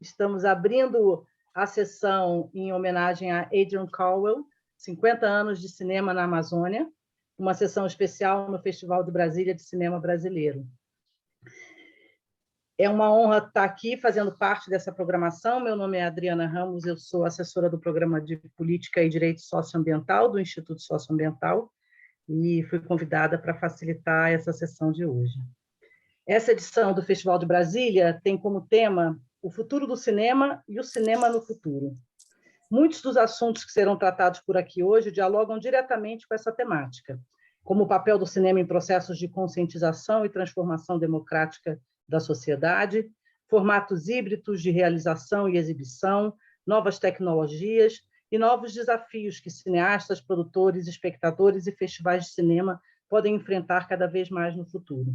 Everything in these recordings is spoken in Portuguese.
Estamos abrindo a sessão em homenagem a Adrian Caldwell, 50 anos de cinema na Amazônia, uma sessão especial no Festival de Brasília de Cinema Brasileiro. É uma honra estar aqui fazendo parte dessa programação. Meu nome é Adriana Ramos, eu sou assessora do Programa de Política e Direito Socioambiental do Instituto Socioambiental e fui convidada para facilitar essa sessão de hoje. Essa edição do Festival de Brasília tem como tema o futuro do cinema e o cinema no futuro. Muitos dos assuntos que serão tratados por aqui hoje dialogam diretamente com essa temática, como o papel do cinema em processos de conscientização e transformação democrática da sociedade, formatos híbridos de realização e exibição, novas tecnologias e novos desafios que cineastas, produtores, espectadores e festivais de cinema podem enfrentar cada vez mais no futuro.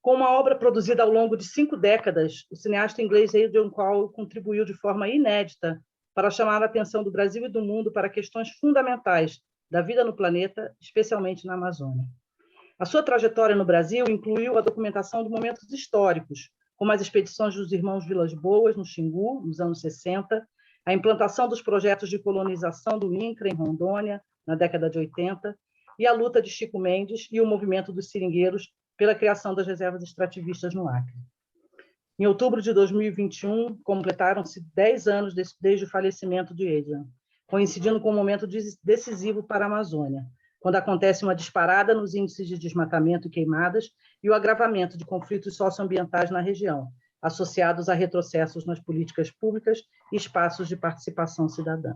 Com uma obra produzida ao longo de 5 décadas, o cineasta inglês Adrian Caldwell contribuiu de forma inédita para chamar a atenção do Brasil e do mundo para questões fundamentais da vida no planeta, especialmente na Amazônia. A sua trajetória no Brasil incluiu a documentação de momentos históricos, como as expedições dos irmãos Vilas Boas, no Xingu, nos anos 60, a implantação dos projetos de colonização do INCRA, em Rondônia, na década de 80, e a luta de Chico Mendes e o movimento dos seringueiros pela criação das reservas extrativistas no Acre. Em outubro de 2021, completaram-se 10 anos desde o falecimento de Adrian, coincidindo com um momento decisivo para a Amazônia, quando acontece uma disparada nos índices de desmatamento e queimadas e o agravamento de conflitos socioambientais na região, associados a retrocessos nas políticas públicas e espaços de participação cidadã.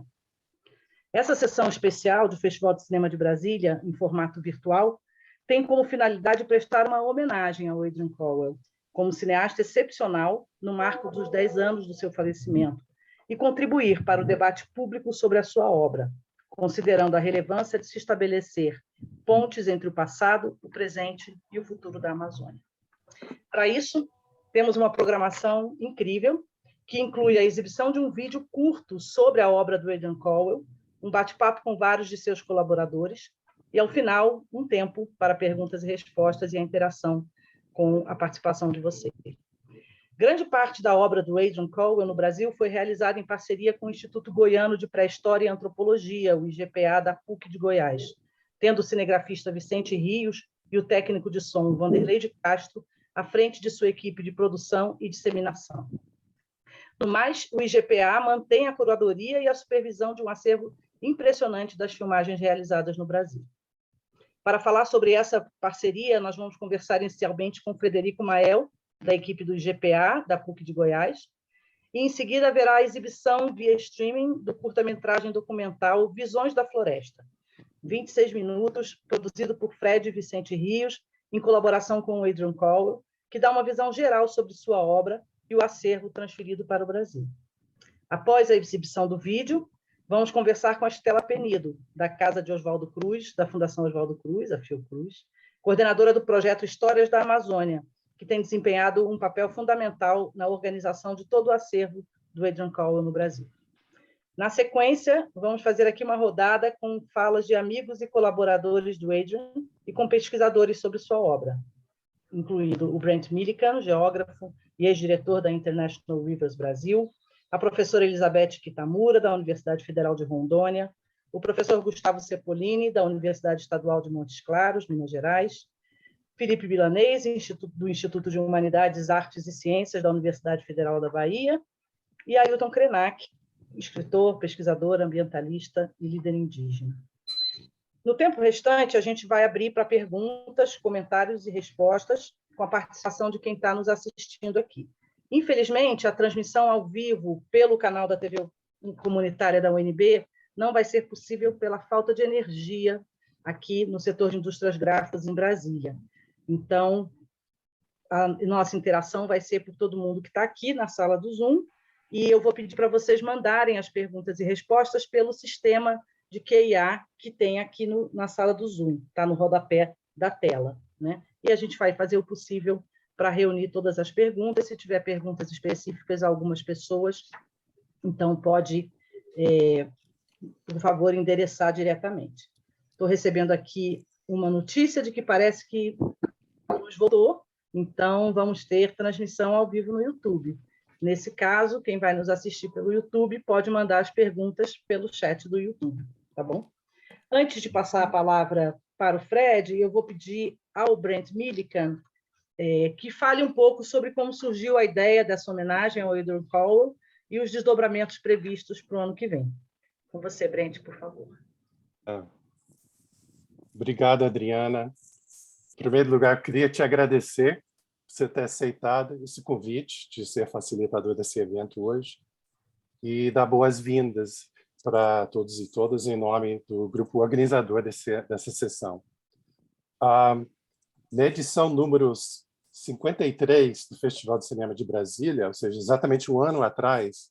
Essa sessão especial do Festival de Cinema de Brasília, em formato virtual, tem como finalidade prestar uma homenagem ao Adrian Caldwell, como cineasta excepcional no marco dos 10 anos do seu falecimento, e contribuir para o debate público sobre a sua obra, considerando a relevância de se estabelecer pontes entre o passado, o presente e o futuro da Amazônia. Para isso, temos uma programação incrível, que inclui a exibição de um vídeo curto sobre a obra do Adrian Caldwell, um bate-papo com vários de seus colaboradores, e, ao final, um tempo para perguntas e respostas e a interação com a participação de vocês. Grande parte da obra do Adrian Caldwell no Brasil foi realizada em parceria com o Instituto Goiano de Pré-História e Antropologia, o IGPA da PUC de Goiás, tendo o cinegrafista Vicente Rios e o técnico de som Vanderlei de Castro à frente de sua equipe de produção e disseminação. No mais, o IGPA mantém a curadoria e a supervisão de um acervo impressionante das filmagens realizadas no Brasil. Para falar sobre essa parceria, nós vamos conversar inicialmente com Frederico Mael, da equipe do IGPA, da PUC de Goiás, e em seguida haverá a exibição via streaming do curta-metragem documental Visões da Floresta, 26 minutos, produzido por Fred e Vicente Rios, em colaboração com o Adrian Caldwell, que dá uma visão geral sobre sua obra e o acervo transferido para o Brasil. Após a exibição do vídeo, vamos conversar com a Estela Penido, da Casa de Oswaldo Cruz, da Fundação Oswaldo Cruz, a Fiocruz, coordenadora do projeto Histórias da Amazônia, que tem desempenhado um papel fundamental na organização de todo o acervo do Adrian Caldwell no Brasil. Na sequência, vamos fazer aqui uma rodada com falas de amigos e colaboradores do Adrian e com pesquisadores sobre sua obra, incluindo o Brent Millikan, geógrafo e ex-diretor da International Rivers Brasil, a professora Elizabeth Kitamura, da Universidade Federal de Rondônia, o professor Gustavo Cepolini, da Universidade Estadual de Montes Claros, Minas Gerais, Felipe Milanês, do Instituto de Humanidades, Artes e Ciências da Universidade Federal da Bahia, e Ailton Krenak, escritor, pesquisador, ambientalista e líder indígena. No tempo restante, a gente vai abrir para perguntas, comentários e respostas com a participação de quem está nos assistindo aqui. Infelizmente, a transmissão ao vivo pelo canal da TV comunitária da UNB não vai ser possível pela falta de energia aqui no setor de indústrias gráficas em Brasília. Então, a nossa interação vai ser por todo mundo que está aqui na sala do Zoom, e eu vou pedir para vocês mandarem as perguntas e respostas pelo sistema de QIA que tem aqui na sala do Zoom, está no rodapé da tela, né? E a gente vai fazer o possível para reunir todas as perguntas. Se tiver perguntas específicas a algumas pessoas, então pode, por favor, endereçar diretamente. Estou recebendo aqui uma notícia de que parece que a luz voltou, então vamos ter transmissão ao vivo no YouTube. Nesse caso, quem vai nos assistir pelo YouTube pode mandar as perguntas pelo chat do YouTube, tá bom? Antes de passar a palavra para o Fred, eu vou pedir ao Brent Millikan que fale um pouco sobre como surgiu a ideia dessa homenagem ao Edward Cowell e os desdobramentos previstos para o ano que vem. Com você, Brent, por favor. Obrigado, Adriana. Em primeiro lugar, queria te agradecer por você ter aceitado esse convite de ser facilitador desse evento hoje e dar boas-vindas para todos e todas em nome do grupo organizador dessa sessão. Na edição número 53 do Festival de Cinema de Brasília, ou seja, exatamente um ano atrás,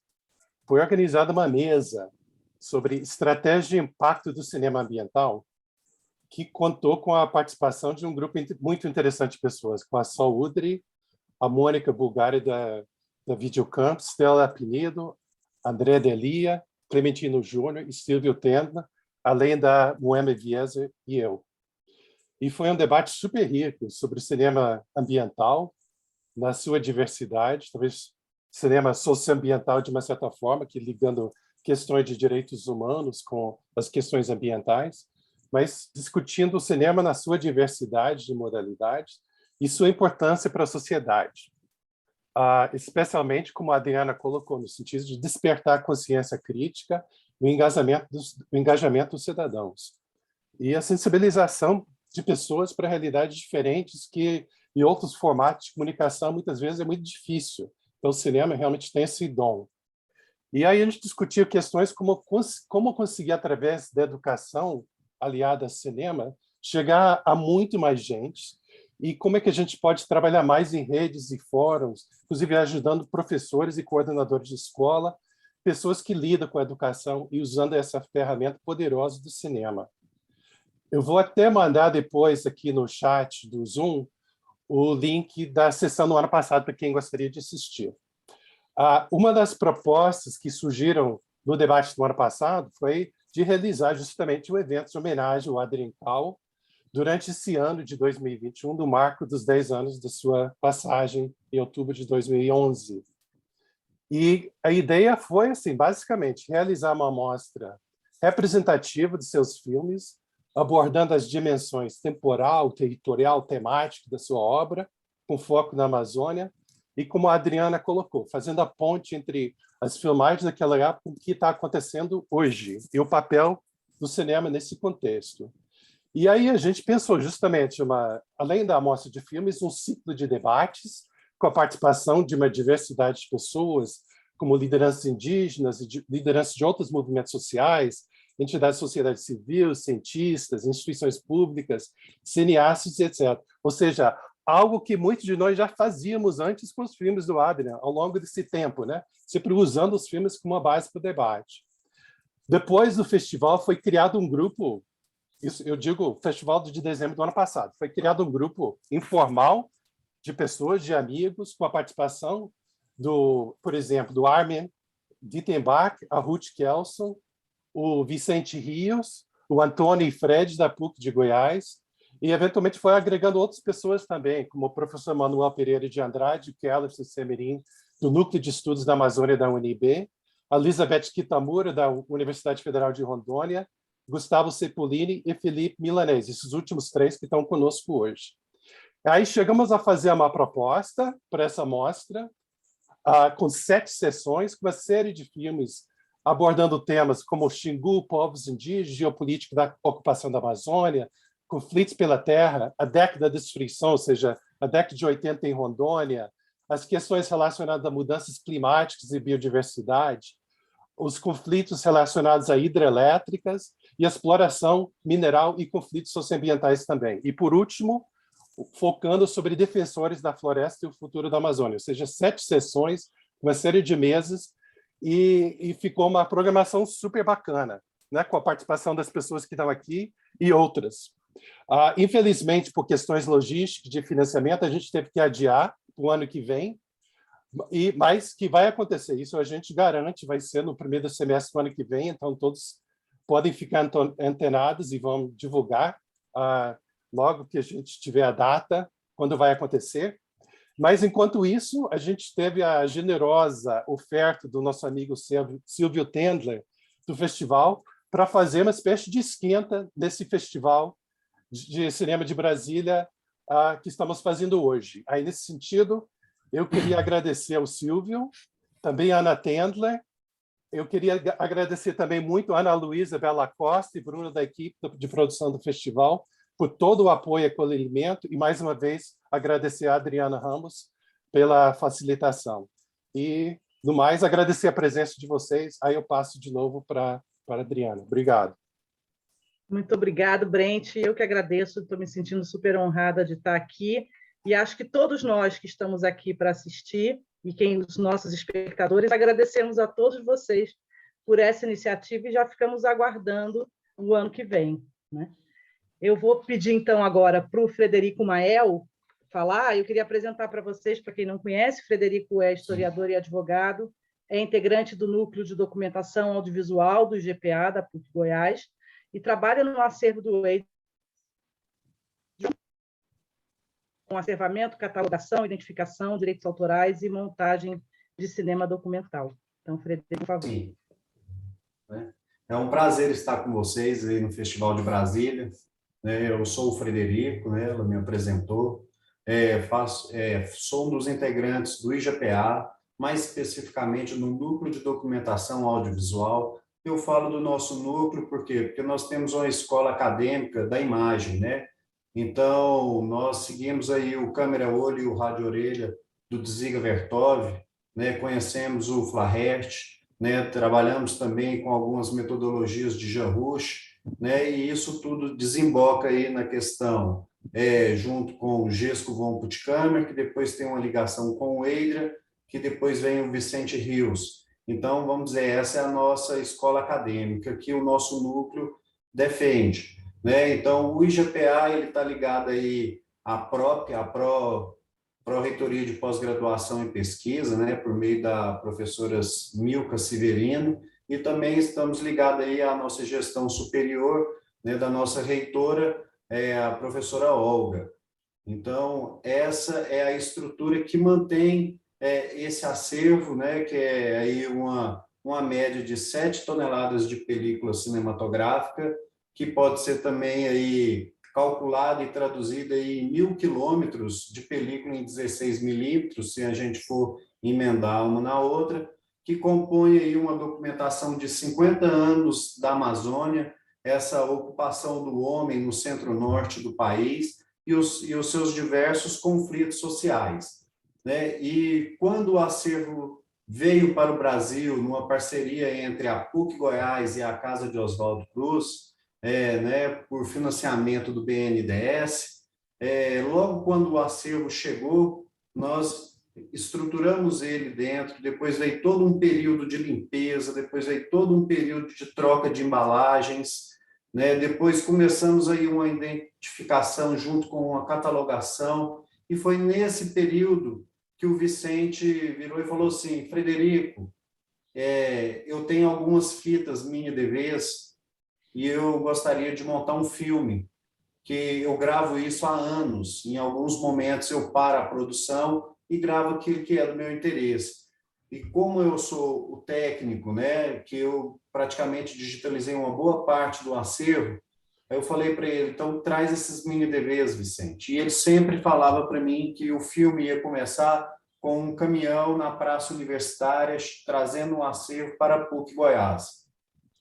foi organizada uma mesa sobre estratégia e impacto do cinema ambiental, que contou com a participação de um grupo muito interessante de pessoas, com a Sol Udry, a Mônica Bulgari da Videocamp, Stella Pinido, André Delia, Clementino Júnior e Silvio Tenda, além da Moema Vieser e eu. E foi um debate super rico sobre o cinema ambiental, na sua diversidade, talvez cinema socioambiental de uma certa forma, que ligando questões de direitos humanos com as questões ambientais, mas discutindo o cinema na sua diversidade de modalidades e sua importância para a sociedade. Especialmente, como a Adriana colocou, no sentido de despertar a consciência crítica e o engajamento dos cidadãos. E a sensibilização de pessoas para realidades diferentes que, em outros formatos de comunicação, muitas vezes é muito difícil. Então, o cinema realmente tem esse dom. E aí a gente discutiu questões como conseguir, através da educação aliada ao cinema, chegar a muito mais gente e como é que a gente pode trabalhar mais em redes e fóruns, inclusive ajudando professores e coordenadores de escola, pessoas que lidam com a educação e usando essa ferramenta poderosa do cinema. Eu vou até mandar depois aqui no chat do Zoom o link da sessão do ano passado para quem gostaria de assistir. Uma das propostas que surgiram no debate do ano passado foi de realizar justamente um evento de homenagem ao Adrien Cowell durante esse ano de 2021, do marco dos 10 anos da sua passagem em outubro de 2011. E a ideia foi, assim, basicamente, realizar uma amostra representativa de seus filmes, abordando as dimensões temporal, territorial, temática da sua obra, com foco na Amazônia, e como a Adriana colocou, fazendo a ponte entre as filmagens daquela época e o que está acontecendo hoje, e o papel do cinema nesse contexto. E aí a gente pensou justamente, além da amostra de filmes, um ciclo de debates com a participação de uma diversidade de pessoas, como lideranças indígenas e lideranças de outros movimentos sociais, entidades da sociedade civil, cientistas, instituições públicas, cineastas, etc. Ou seja, algo que muitos de nós já fazíamos antes com os filmes do Adrien, ao longo desse tempo, né? Sempre usando os filmes como uma base para o debate. Depois do festival, foi criado um grupo, isso eu digo festival de dezembro do ano passado, foi criado um grupo informal de pessoas, de amigos, com a participação por exemplo, do Armin Dittenbach, a Ruth Kelson, o Vicente Rios, o Antônio e Fred, da PUC de Goiás, e, eventualmente, foi agregando outras pessoas também, como o professor Manuel Pereira de Andrade, o Kellerson Semerim, do Núcleo de Estudos da Amazônia da UNB, a Elizabeth Kitamura, da Universidade Federal de Rondônia, Gustavo Cepolini e Felipe Milanese, esses últimos três que estão conosco hoje. Aí chegamos a fazer uma proposta para essa mostra, com 7 sessões, com uma série de filmes abordando temas como o Xingu, povos indígenas, geopolítica da ocupação da Amazônia, conflitos pela terra, a década da destruição, ou seja, a década de 80 em Rondônia, as questões relacionadas a mudanças climáticas e biodiversidade, os conflitos relacionados a hidrelétricas e a exploração mineral e conflitos socioambientais também. E, por último, focando sobre defensores da floresta e o futuro da Amazônia, ou seja, 7 sessões, uma série de mesas, e ficou uma programação super bacana, né, com a participação das pessoas que estão aqui e outras. Infelizmente, por questões logísticas de financiamento, a gente teve que adiar para o ano que vem, mas que vai acontecer, isso a gente garante, vai ser no primeiro semestre do ano que vem, então todos podem ficar antenados e vamos divulgar logo que a gente tiver a data, quando vai acontecer. Mas, enquanto isso, a gente teve a generosa oferta do nosso amigo Silvio Tendler, do festival, para fazer uma espécie de esquenta desse festival de cinema de Brasília que estamos fazendo hoje. Aí, nesse sentido, eu queria agradecer ao Silvio, também a Ana Tendler. Eu queria agradecer também muito a Ana Luísa Bela Costa e Bruna da equipe de produção do festival por todo o apoio e acolhimento e, mais uma vez, agradecer a Adriana Ramos pela facilitação. E, no mais, agradecer a presença de vocês. Aí eu passo de novo para a Adriana. Obrigado. Muito obrigado, Brent. Eu que agradeço, estou me sentindo super honrada de estar aqui e acho que todos nós que estamos aqui para assistir e os nossos espectadores, agradecemos a todos vocês por essa iniciativa e já ficamos aguardando o ano que vem, né? Eu vou pedir, então, agora para o Frederico Mael falar. Eu queria apresentar para vocês, para quem não conhece, Frederico é historiador e advogado, é integrante do Núcleo de Documentação Audiovisual do IGPA, da PUC Goiás, e trabalha no acervo do EID, com acervamento, catalogação, identificação, direitos autorais e montagem de cinema documental. Então, Frederico, por favor. Sim. É um prazer estar com vocês aí no Festival de Brasília. Eu sou o Frederico, né? Ela me apresentou. Sou um dos integrantes do IGPA, mais especificamente no Núcleo de Documentação Audiovisual. Eu falo do nosso núcleo por quê? Porque nós temos uma escola acadêmica da imagem, né? Então, nós seguimos aí o câmera-olho e o rádio-orelha do Dziga Vertov, né? Conhecemos o Flaherty, né? Trabalhamos também com algumas metodologias de Jean Rouch, né? E isso tudo desemboca aí na questão, junto com o Gesco von Puttkamer, que depois tem uma ligação com o Adrian, que depois vem o Vicente Rios. Então, vamos dizer, essa é a nossa escola acadêmica que o nosso núcleo defende, né? Então, o IGPA ele está ligado aí à Pró-Reitoria de Pós-Graduação e Pesquisa, né? Por meio da professora Milka Severino, e também estamos ligados aí à nossa gestão superior, né? Da nossa reitora, a professora Olga. Então, essa é a estrutura que mantém esse acervo, né, que é aí uma média de 7 toneladas de película cinematográfica, que pode ser também aí calculada e traduzida em 1.000 quilômetros de película em 16 milímetros, se a gente for emendar uma na outra, que compõe aí uma documentação de 50 anos da Amazônia, essa ocupação do homem no centro-norte do país e os seus diversos conflitos sociais, né? E quando o acervo veio para o Brasil, numa parceria entre a PUC Goiás e a Casa de Oswaldo Cruz, né, por financiamento do BNDES, logo quando o acervo chegou, nós estruturamos ele dentro, depois veio todo um período de limpeza, depois veio todo um período de troca de embalagens, né? Depois começamos aí uma identificação junto com a catalogação, e foi nesse período que o Vicente virou e falou assim: Frederico, eu tenho algumas fitas mini DVs e eu gostaria de montar um filme, que eu gravo isso há anos. Em alguns momentos eu paro a produção e gravo aquilo que é do meu interesse. E como eu sou o técnico, né, que eu praticamente digitalizei uma boa parte do acervo, eu falei para ele: então traz esses mini DVs, Vicente. E ele sempre falava para mim que o filme ia começar com um caminhão na Praça Universitária, trazendo um acervo para a PUC Goiás.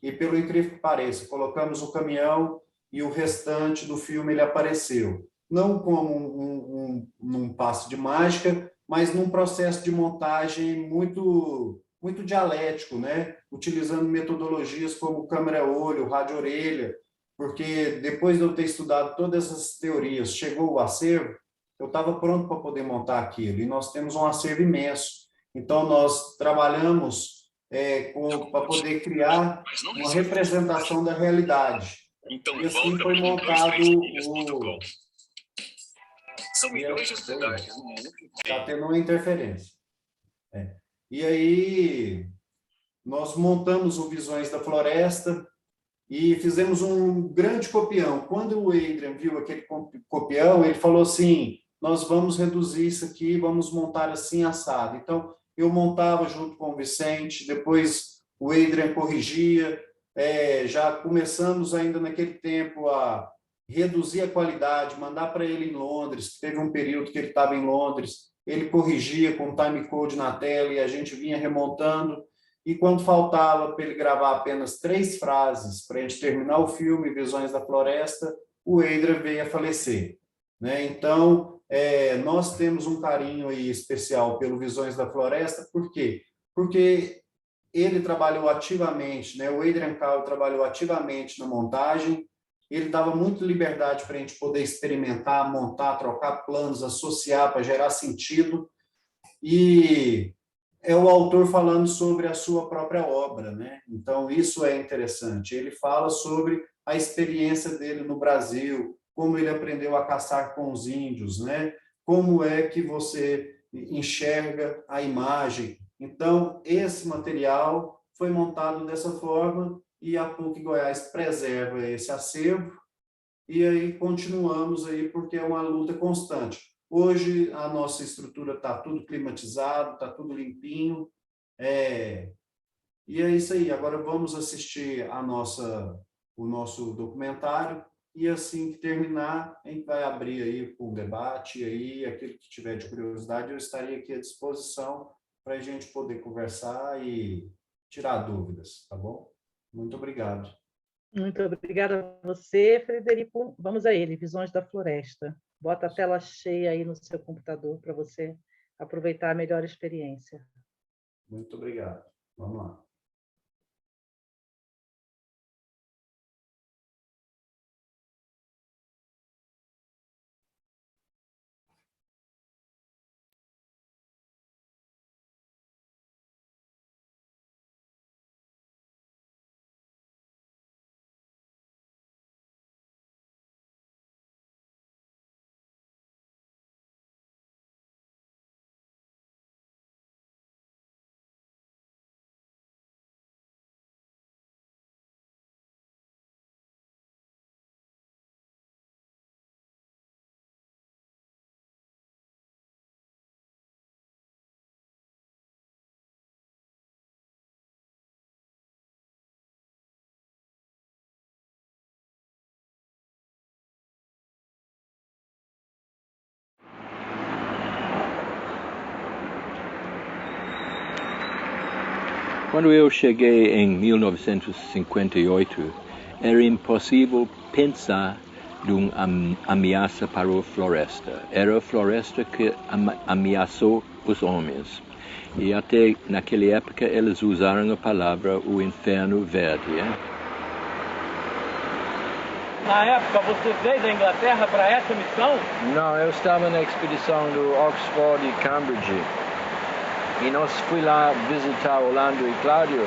E, pelo incrível que pareça, colocamos o caminhão e o restante do filme ele apareceu. Não como num passe de mágica, mas num processo de montagem muito, muito dialético, né? Utilizando metodologias como câmera-olho, rádio-orelha, porque depois de eu ter estudado todas essas teorias, chegou o acervo, eu estava pronto para poder montar aquilo, e nós temos um acervo imenso. Então, nós trabalhamos para poder criar uma representação da realidade. E assim foi montado o... São milhões de cidades no mundo. Está tendo uma interferência. E aí, nós montamos o Visões da Floresta e fizemos um grande copião. Quando o Adrian viu aquele copião, ele falou assim: nós vamos reduzir isso aqui, vamos montar assim assado. Então, eu montava junto com o Vicente, depois o Adrian corrigia, já começamos ainda naquele tempo a reduzir a qualidade, mandar para ele em Londres, teve um período que ele estava em Londres, ele corrigia com timecode na tela e a gente vinha remontando, e quando faltava para ele gravar apenas 3 frases para a gente terminar o filme Visões da Floresta, o Adrian veio a falecer, né? Então, nós temos um carinho aí especial pelo Visões da Floresta, por quê? Porque ele trabalhou ativamente, né? O Adrian Cal trabalhou ativamente na montagem, ele dava muita liberdade para a gente poder experimentar, montar, trocar planos, associar para gerar sentido, e é o autor falando sobre a sua própria obra, né? Então, isso é interessante. Ele fala sobre a experiência dele no Brasil, como ele aprendeu a caçar com os índios, né? Como é que você enxerga a imagem. Então, esse material foi montado dessa forma e a PUC Goiás preserva esse acervo e aí continuamos aí porque é uma luta constante. Hoje a nossa estrutura está tudo climatizado, está tudo limpinho, e é isso aí. Agora vamos assistir o nosso documentário e assim que terminar, a gente vai abrir aí para um debate, e aí aquele que tiver de curiosidade, eu estarei aqui à disposição para a gente poder conversar e tirar dúvidas, tá bom? Muito obrigado. Muito obrigada a você, Frederico. Vamos a ele, Visões da Floresta. Bota a tela cheia aí no seu computador para você aproveitar a melhor experiência. Muito obrigado. Vamos lá. Quando eu cheguei em 1958, era impossível pensar de uma ameaça para a floresta. Era a floresta que ameaçou os homens. E até naquela época eles usaram a palavra o inferno verde. Na época, você veio da Inglaterra para essa missão? Não, eu estava na expedição do Oxford e Cambridge. E nós fui lá visitar Orlando e Cláudio.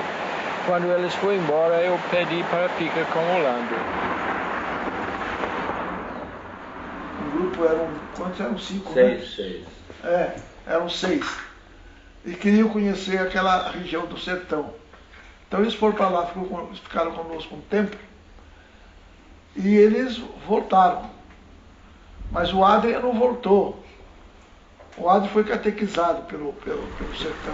Quando eles foram embora, eu pedi para ficar com Orlando. O grupo eram, quantos eram? 5, Seis, né? 6. Eram 6. E queriam conhecer aquela região do sertão. Então eles foram para lá, ficaram conosco um tempo. E eles voltaram. Mas o Adrian não voltou. O Adrian foi catequizado pelo sertão.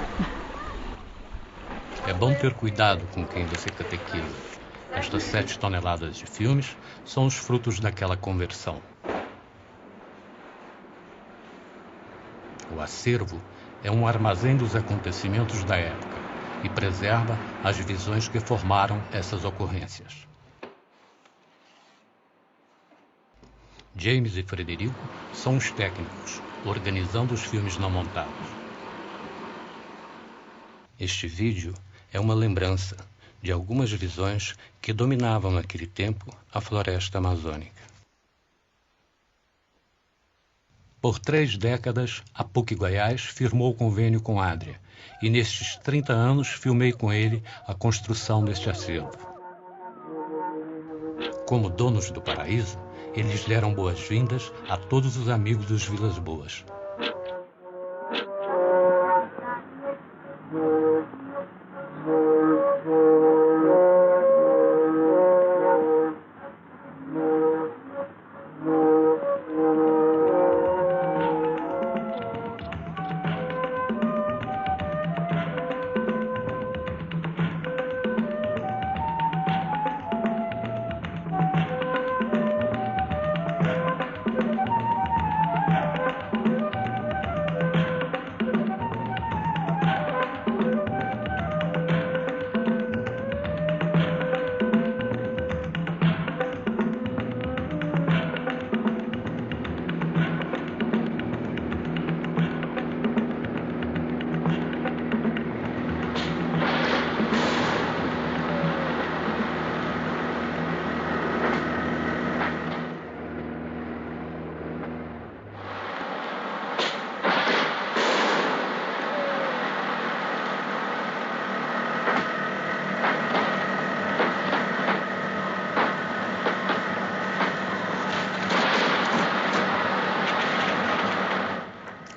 É bom ter cuidado com quem você catequiza. Estas 7 toneladas de filmes são os frutos daquela conversão. O acervo é um armazém dos acontecimentos da época e preserva as visões que formaram essas ocorrências. James e Frederico são os técnicos, organizando os filmes não montados. Este vídeo é uma lembrança de algumas visões que dominavam naquele tempo a floresta amazônica. Por 3 décadas, a PUC Goiás firmou convênio com Adria, e nestes 30 anos filmei com ele a construção deste acervo. Como donos do paraíso, eles deram boas-vindas a todos os amigos dos Vilas Boas.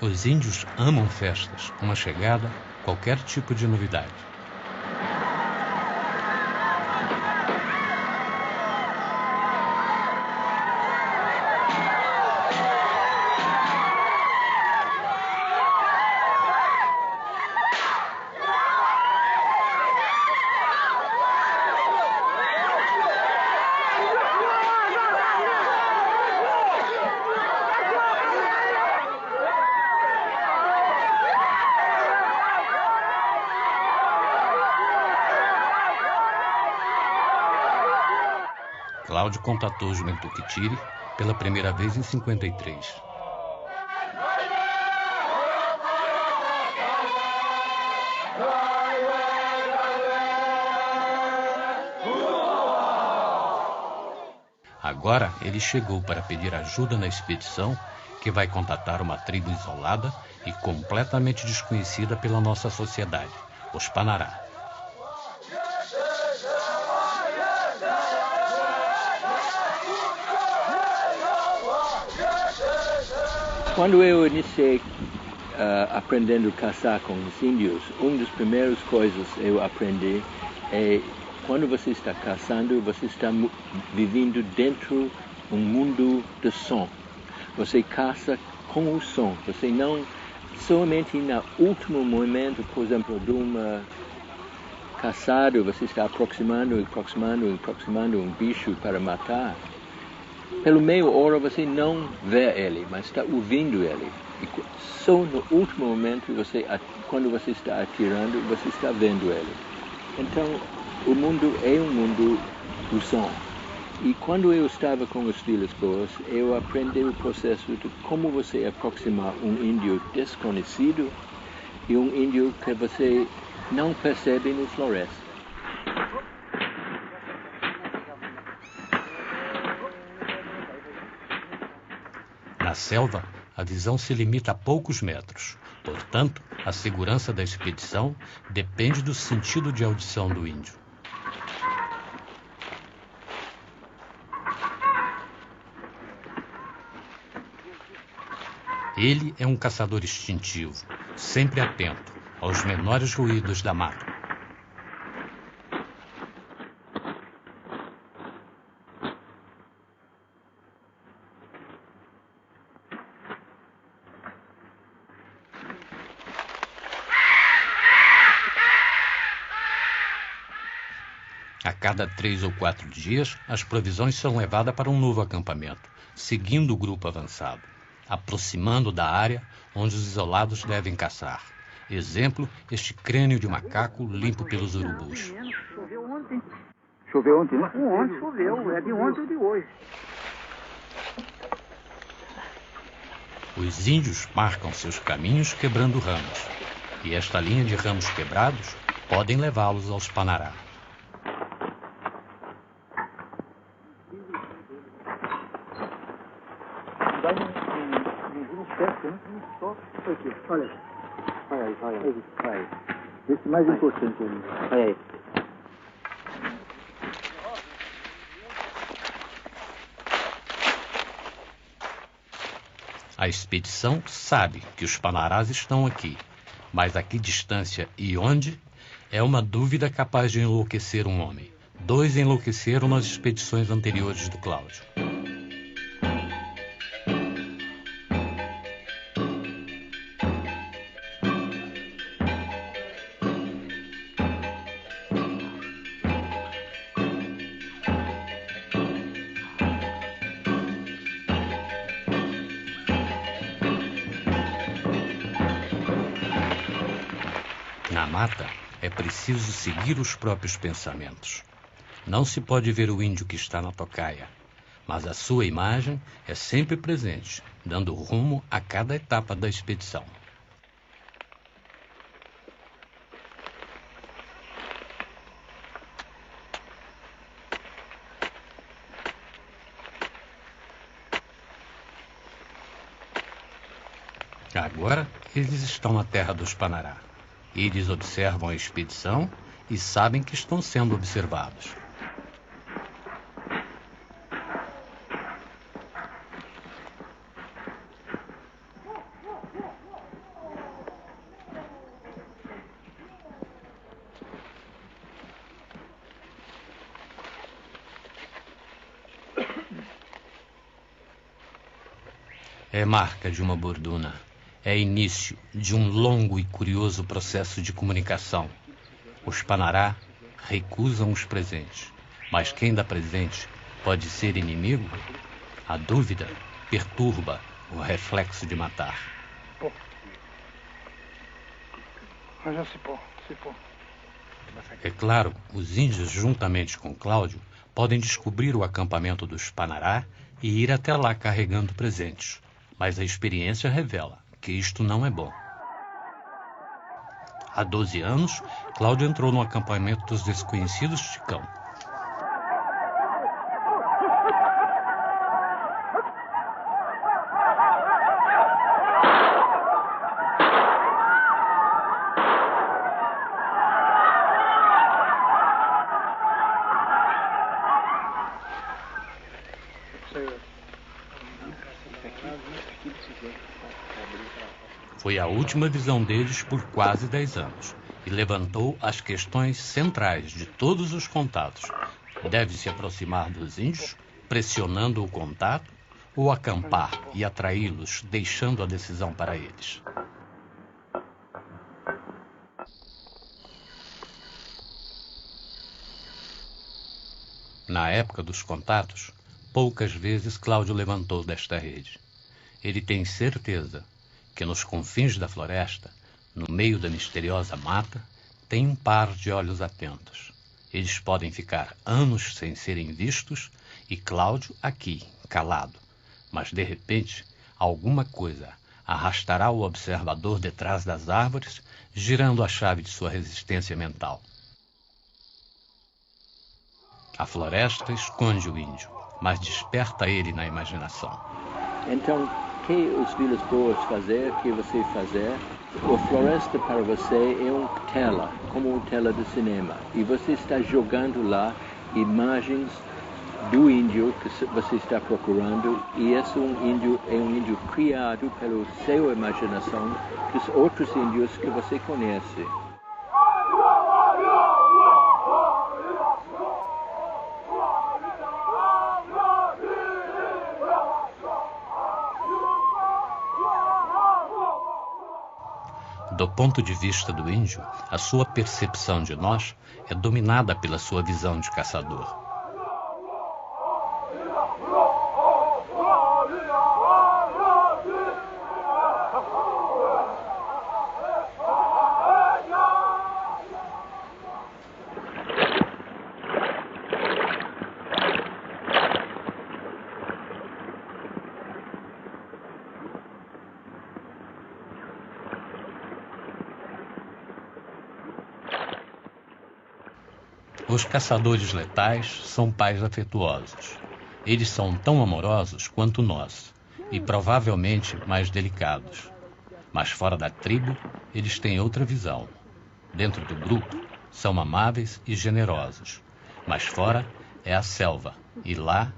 Os índios amam festas, uma chegada, qualquer tipo de novidade. Cláudio contatou os Tucutiri pela primeira vez em 53. Agora ele chegou para pedir ajuda na expedição que vai contatar uma tribo isolada e completamente desconhecida pela nossa sociedade, os Panará. Quando eu iniciei aprendendo a caçar com os índios, uma das primeiras coisas que eu aprendi é quando você está caçando, você está vivendo dentro de um mundo de som. Você caça com o som. Você não somente no último momento, por exemplo, de uma caçada, você está aproximando um bicho para matar. Pelo meia hora você não vê ele, mas está ouvindo ele. E só no último momento, quando você está atirando, você está vendo ele. Então, o mundo é um mundo do som. E quando eu estava com os Vilas Boas, eu aprendi o processo de como você aproximar um índio desconhecido e um índio que você não percebe na floresta. Na selva, a visão se limita a poucos metros. Portanto, a segurança da expedição depende do sentido de audição do índio. Ele é um caçador instintivo, sempre atento aos menores ruídos da mata. A cada 3 ou 4 dias, as provisões são levadas para um novo acampamento, seguindo o grupo avançado, aproximando da área onde os isolados devem caçar. Exemplo, este crânio de macaco limpo pelos urubus. Choveu ontem. Choveu ontem? Ontem choveu, é de ontem ou de hoje. Os índios marcam seus caminhos quebrando ramos, e esta linha de ramos quebrados podem levá-los aos Panará. Olha aí. Esse mais importante ali. Olha aí. A expedição sabe que os Panarás estão aqui, mas a que distância e onde é uma dúvida capaz de enlouquecer um homem. 2 enlouqueceram nas expedições anteriores do Cláudio. Na mata, é preciso seguir os próprios pensamentos. Não se pode ver o índio que está na tocaia, mas a sua imagem é sempre presente, dando rumo a cada etapa da expedição. Agora, eles estão na terra dos Panará. Eles observam a expedição e sabem que estão sendo observados. É marca de uma borduna. É início de um longo e curioso processo de comunicação. Os Panará recusam os presentes, mas quem dá presente pode ser inimigo? A dúvida perturba o reflexo de matar. É claro, os índios, juntamente com Cláudio, podem descobrir o acampamento dos Panará e ir até lá carregando presentes. Mas a experiência revela que isto não é bom. Há 12 anos, Cláudio entrou no acampamento dos desconhecidos Ticão. Foi a última visão deles por quase 10 anos e levantou as questões centrais de todos os contatos. Deve se aproximar dos índios, pressionando o contato, ou acampar e atraí-los, deixando a decisão para eles? Na época dos contatos, poucas vezes Cláudio levantou desta rede. Ele tem certeza que nos confins da floresta, no meio da misteriosa mata, tem um par de olhos atentos. Eles podem ficar anos sem serem vistos e Cláudio aqui, calado. Mas, de repente, alguma coisa arrastará o observador detrás das árvores, girando a chave de sua resistência mental. A floresta esconde o índio, mas desperta ele na imaginação. Então, o que os Vilas Boas fazer, que você fazer? A floresta para você é uma tela, como uma tela de cinema. E você está jogando lá imagens do índio que você está procurando. E esse índio é um índio criado pela sua imaginação dos outros índios que você conhece. Do ponto de vista do índio, a sua percepção de nós é dominada pela sua visão de caçador. Os caçadores letais são pais afetuosos. Eles são tão amorosos quanto nós, e provavelmente mais delicados. Mas fora da tribo, eles têm outra visão. Dentro do grupo, são amáveis e generosos. Mas fora é a selva, e lá,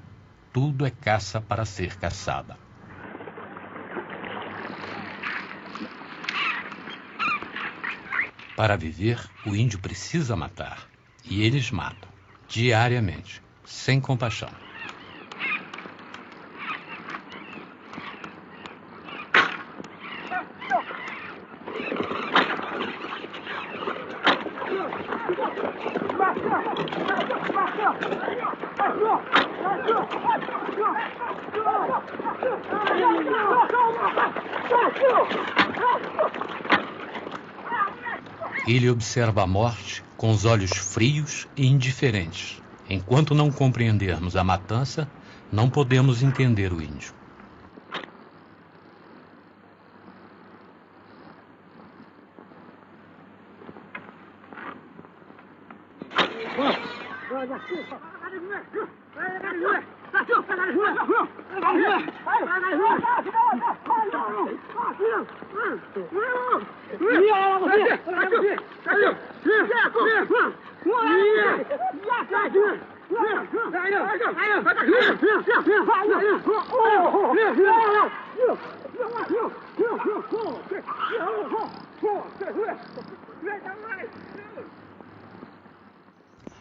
tudo é caça para ser caçada. Para viver, o índio precisa matar. E eles matam, diariamente, sem compaixão. Ele observa a morte com os olhos frios e indiferentes. Enquanto não compreendermos a matança, não podemos entender o índio.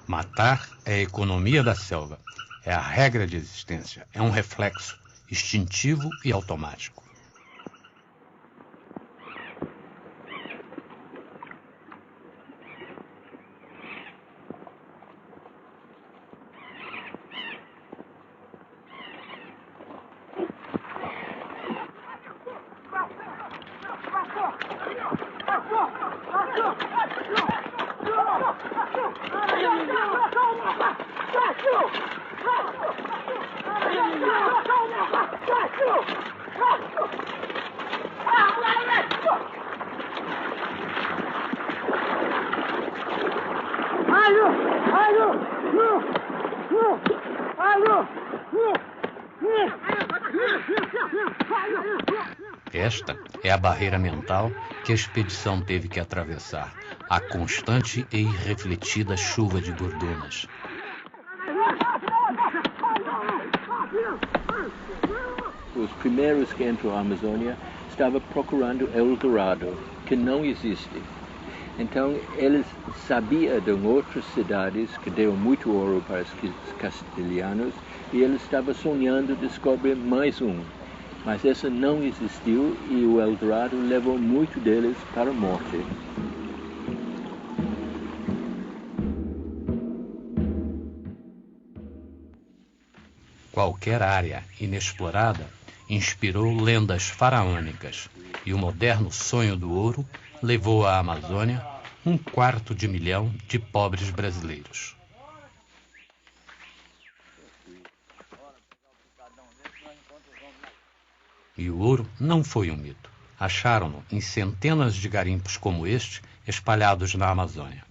Matar é a economia da selva, é a regra de existência, é um reflexo instintivo e automático. Esta é a barreira mental que a expedição teve que atravessar, a constante e irrefletida chuva de gordunas. Os primeiros que entrou à Amazônia estavam procurando Eldorado, que não existe. Então, eles sabiam de outras cidades que deu muito ouro para os castelhanos e eles estavam sonhando descobrir mais um. Mas esse não existiu e o Eldorado levou muito deles para a morte. Qualquer área inexplorada inspirou lendas faraônicas e o moderno sonho do ouro levou à Amazônia 250 mil de pobres brasileiros. E o ouro não foi um mito. Acharam-no em centenas de garimpos como este, espalhados na Amazônia.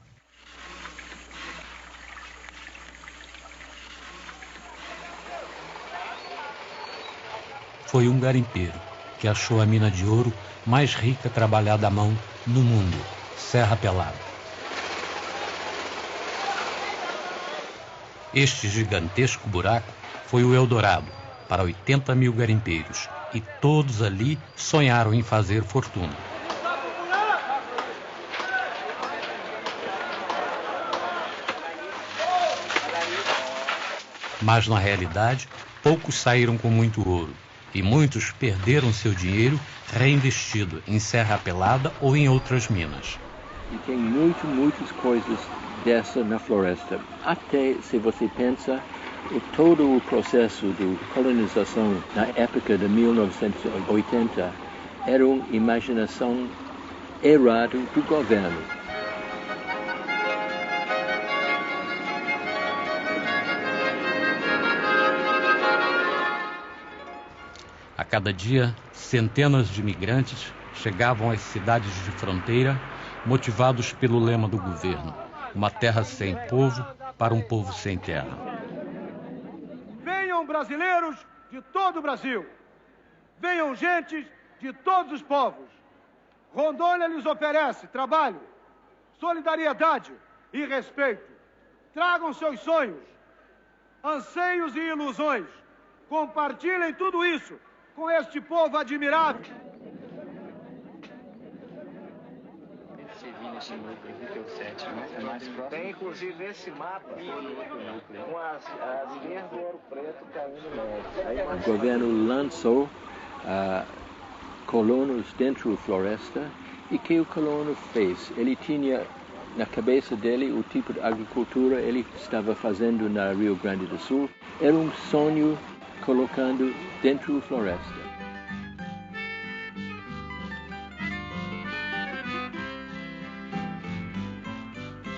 Foi um garimpeiro que achou a mina de ouro mais rica trabalhada à mão no mundo, Serra Pelada. Este gigantesco buraco foi o Eldorado para 80 mil garimpeiros, e todos ali sonharam em fazer fortuna. Mas na realidade, poucos saíram com muito ouro, e muitos perderam seu dinheiro reinvestido em Serra Pelada ou em outras minas. E tem muitas coisas dessa na floresta. Até se você pensa, todo o processo de colonização na época de 1980 era uma imaginação errada do governo. A cada dia, centenas de imigrantes chegavam às cidades de fronteira, motivados pelo lema do governo: uma terra sem povo para um povo sem terra. Venham brasileiros de todo o Brasil, venham gentes de todos os povos. Rondônia lhes oferece trabalho, solidariedade e respeito. Tragam seus sonhos, anseios e ilusões. Compartilhem tudo isso com este povo admirável. Tem inclusive esse mapa com as linhas do ouro preto caindo no O governo lançou colonos dentro da floresta e o que o colono fez? Ele tinha na cabeça dele o tipo de agricultura ele estava fazendo na Rio Grande do Sul. Era um sonho colocando dentro da floresta.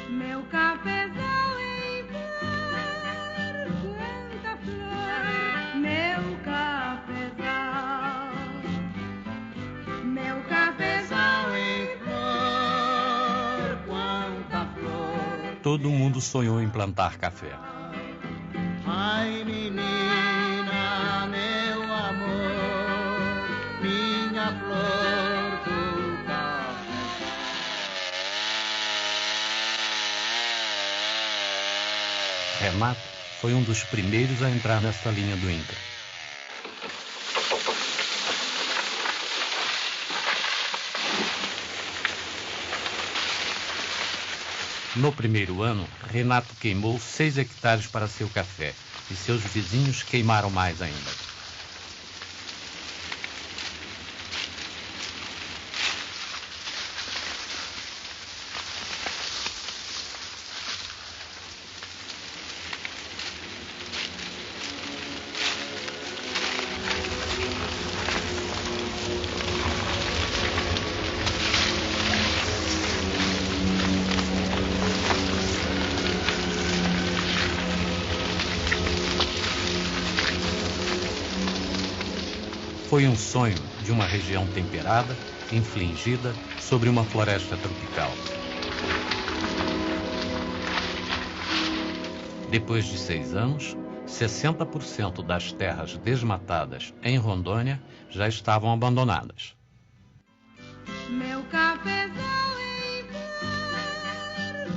Meu cafezal em flor, quanta flor, meu cafezal. Meu cafezal em flor, quanta flor. Todo mundo sonhou em plantar café. Ai, menina, meu amor, minha flor do café. Renato foi um dos primeiros a entrar nessa linha do INCRA. No primeiro ano, Renato queimou 6 hectares para seu café e seus vizinhos queimaram mais ainda. foi um sonho de uma região temperada, infligida sobre uma floresta tropical. Depois de 6 anos, 60% das terras desmatadas em Rondônia já estavam abandonadas. Meu cafezal em flor,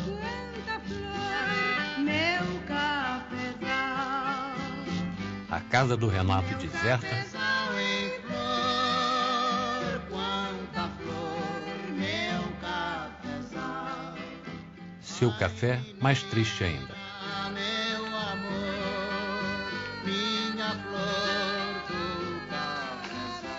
quanta flor, meu cafezal. A casa do Renato deserta. Cafezal em flor, quanta flor, meu cafezal. Seu café mais triste ainda. Meu amor, minha flor do cafezal.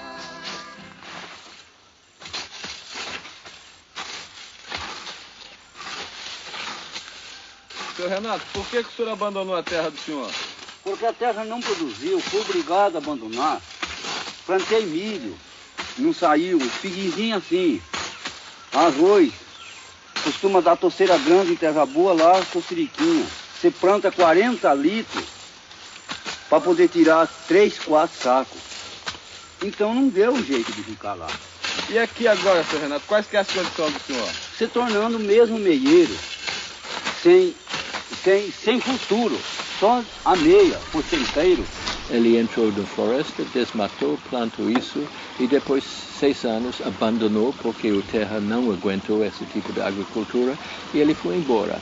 Seu Renato, por que o senhor abandonou a terra do senhor? Porque a terra não produziu, fui obrigado a abandonar. Plantei milho, não saiu, figuinho assim, arroz. Costuma dar toceira grande em terra boa lá, toceriquinha. Você planta 40 litros para poder tirar 3, 4 sacos. Então não deu jeito de ficar lá. E aqui agora, seu Renato, quais que é as condições do senhor? Se tornando mesmo meieiro, sem futuro, só a meia, por centeiro. Ele entrou na floresta, desmatou, plantou isso e depois 6 anos abandonou porque a terra não aguentou esse tipo de agricultura e ele foi embora.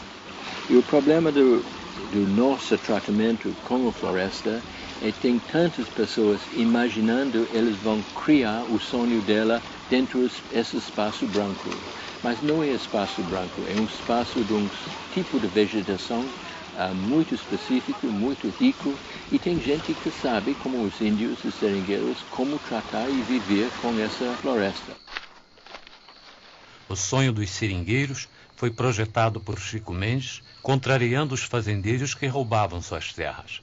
E o problema do nosso tratamento com a floresta é que tem tantas pessoas imaginando eles vão criar o sonho dela dentro desse espaço branco. Mas não é espaço branco, é um espaço de um tipo de vegetação muito específico, muito rico, e tem gente que sabe, como os índios e seringueiros, como tratar e viver com essa floresta. O sonho dos seringueiros foi projetado por Chico Mendes, contrariando os fazendeiros que roubavam suas terras.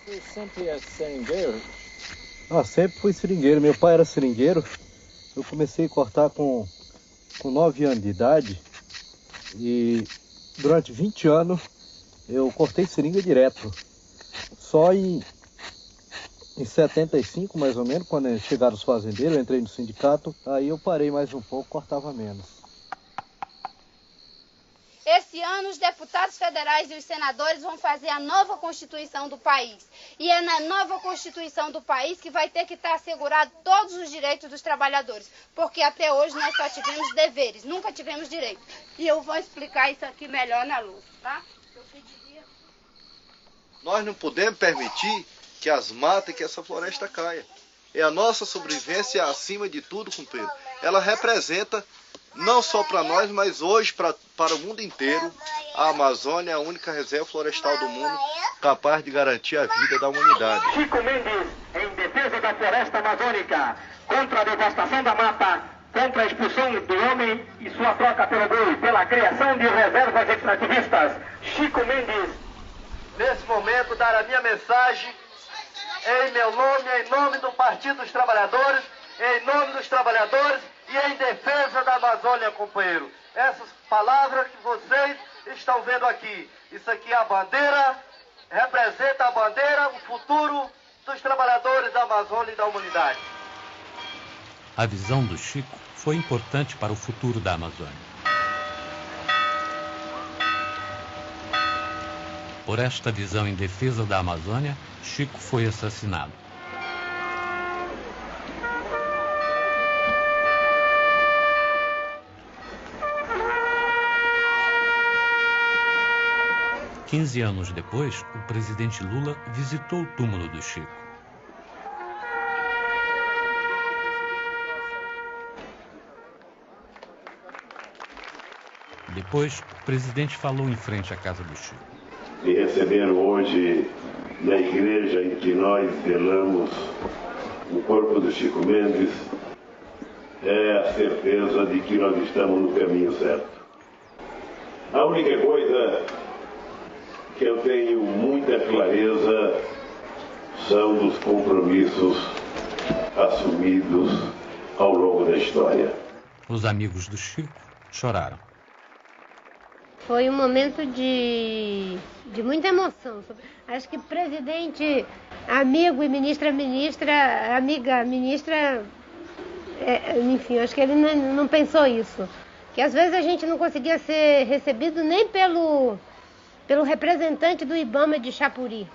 Você sempre é seringueiro? Sempre fui seringueiro. Meu pai era seringueiro. Eu comecei a cortar com 9 anos de idade. E durante 20 anos eu cortei seringa direto. Só em 75, mais ou menos, quando chegaram os fazendeiros, eu entrei no sindicato, aí eu parei mais um pouco, cortava menos. Esse ano, os deputados federais e os senadores vão fazer a nova Constituição do país. E é na nova Constituição do país que vai ter que estar assegurado todos os direitos dos trabalhadores. Porque até hoje nós só tivemos deveres, nunca tivemos direitos. E eu vou explicar isso aqui melhor na luz, tá? Nós não podemos permitir que as matas e que essa floresta caia. É a nossa sobrevivência acima de tudo, companheiro. Ela representa, não só para nós, mas hoje para o mundo inteiro, a Amazônia é a única reserva florestal do mundo capaz de garantir a vida da humanidade. Chico Mendes, em defesa da floresta amazônica, contra a devastação da mata, contra a expulsão do homem e sua troca pelo boi, pela criação de reservas extrativistas. Chico Mendes. Nesse momento, dar a minha mensagem em meu nome, em nome do Partido dos Trabalhadores, em nome dos trabalhadores e em defesa da Amazônia, companheiro. Essas palavras que vocês estão vendo aqui, isso aqui é a bandeira, representa a bandeira, o futuro dos trabalhadores da Amazônia e da humanidade. A visão do Chico foi importante para o futuro da Amazônia. Por esta visão em defesa da Amazônia, Chico foi assassinado. Quinze anos depois, o presidente Lula visitou o túmulo do Chico. Depois, o presidente falou em frente à casa do Chico. Me receberam hoje na igreja em que nós velamos o corpo do Chico Mendes é a certeza de que nós estamos no caminho certo. A única coisa que eu tenho muita clareza são os compromissos assumidos ao longo da história. Os amigos do Chico choraram. Foi um momento de muita emoção. Acho que presidente, amigo e ministra, amiga, ministra, enfim, acho que ele não pensou isso. Que às vezes a gente não conseguia ser recebido nem pelo representante do IBAMA de Chapuri.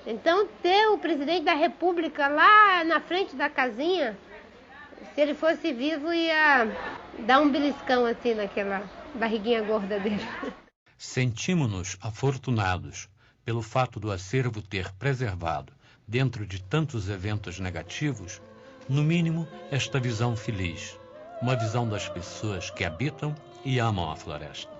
Então, ter o presidente da República lá na frente da casinha, se ele fosse vivo, ia dar um beliscão assim naquela barriguinha gorda dele. Sentimos-nos afortunados pelo fato do acervo ter preservado, dentro de tantos eventos negativos, no mínimo esta visão feliz, uma visão das pessoas que habitam e amam a floresta.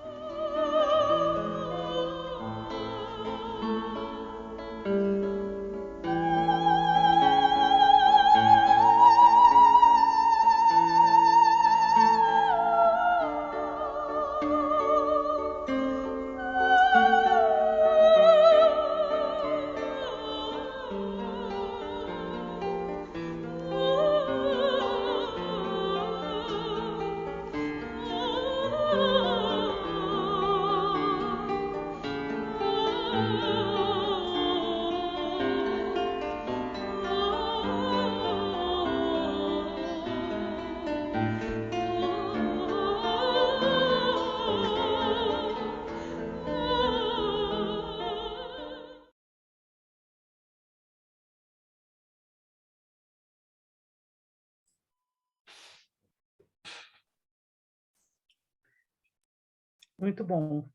Muito bom.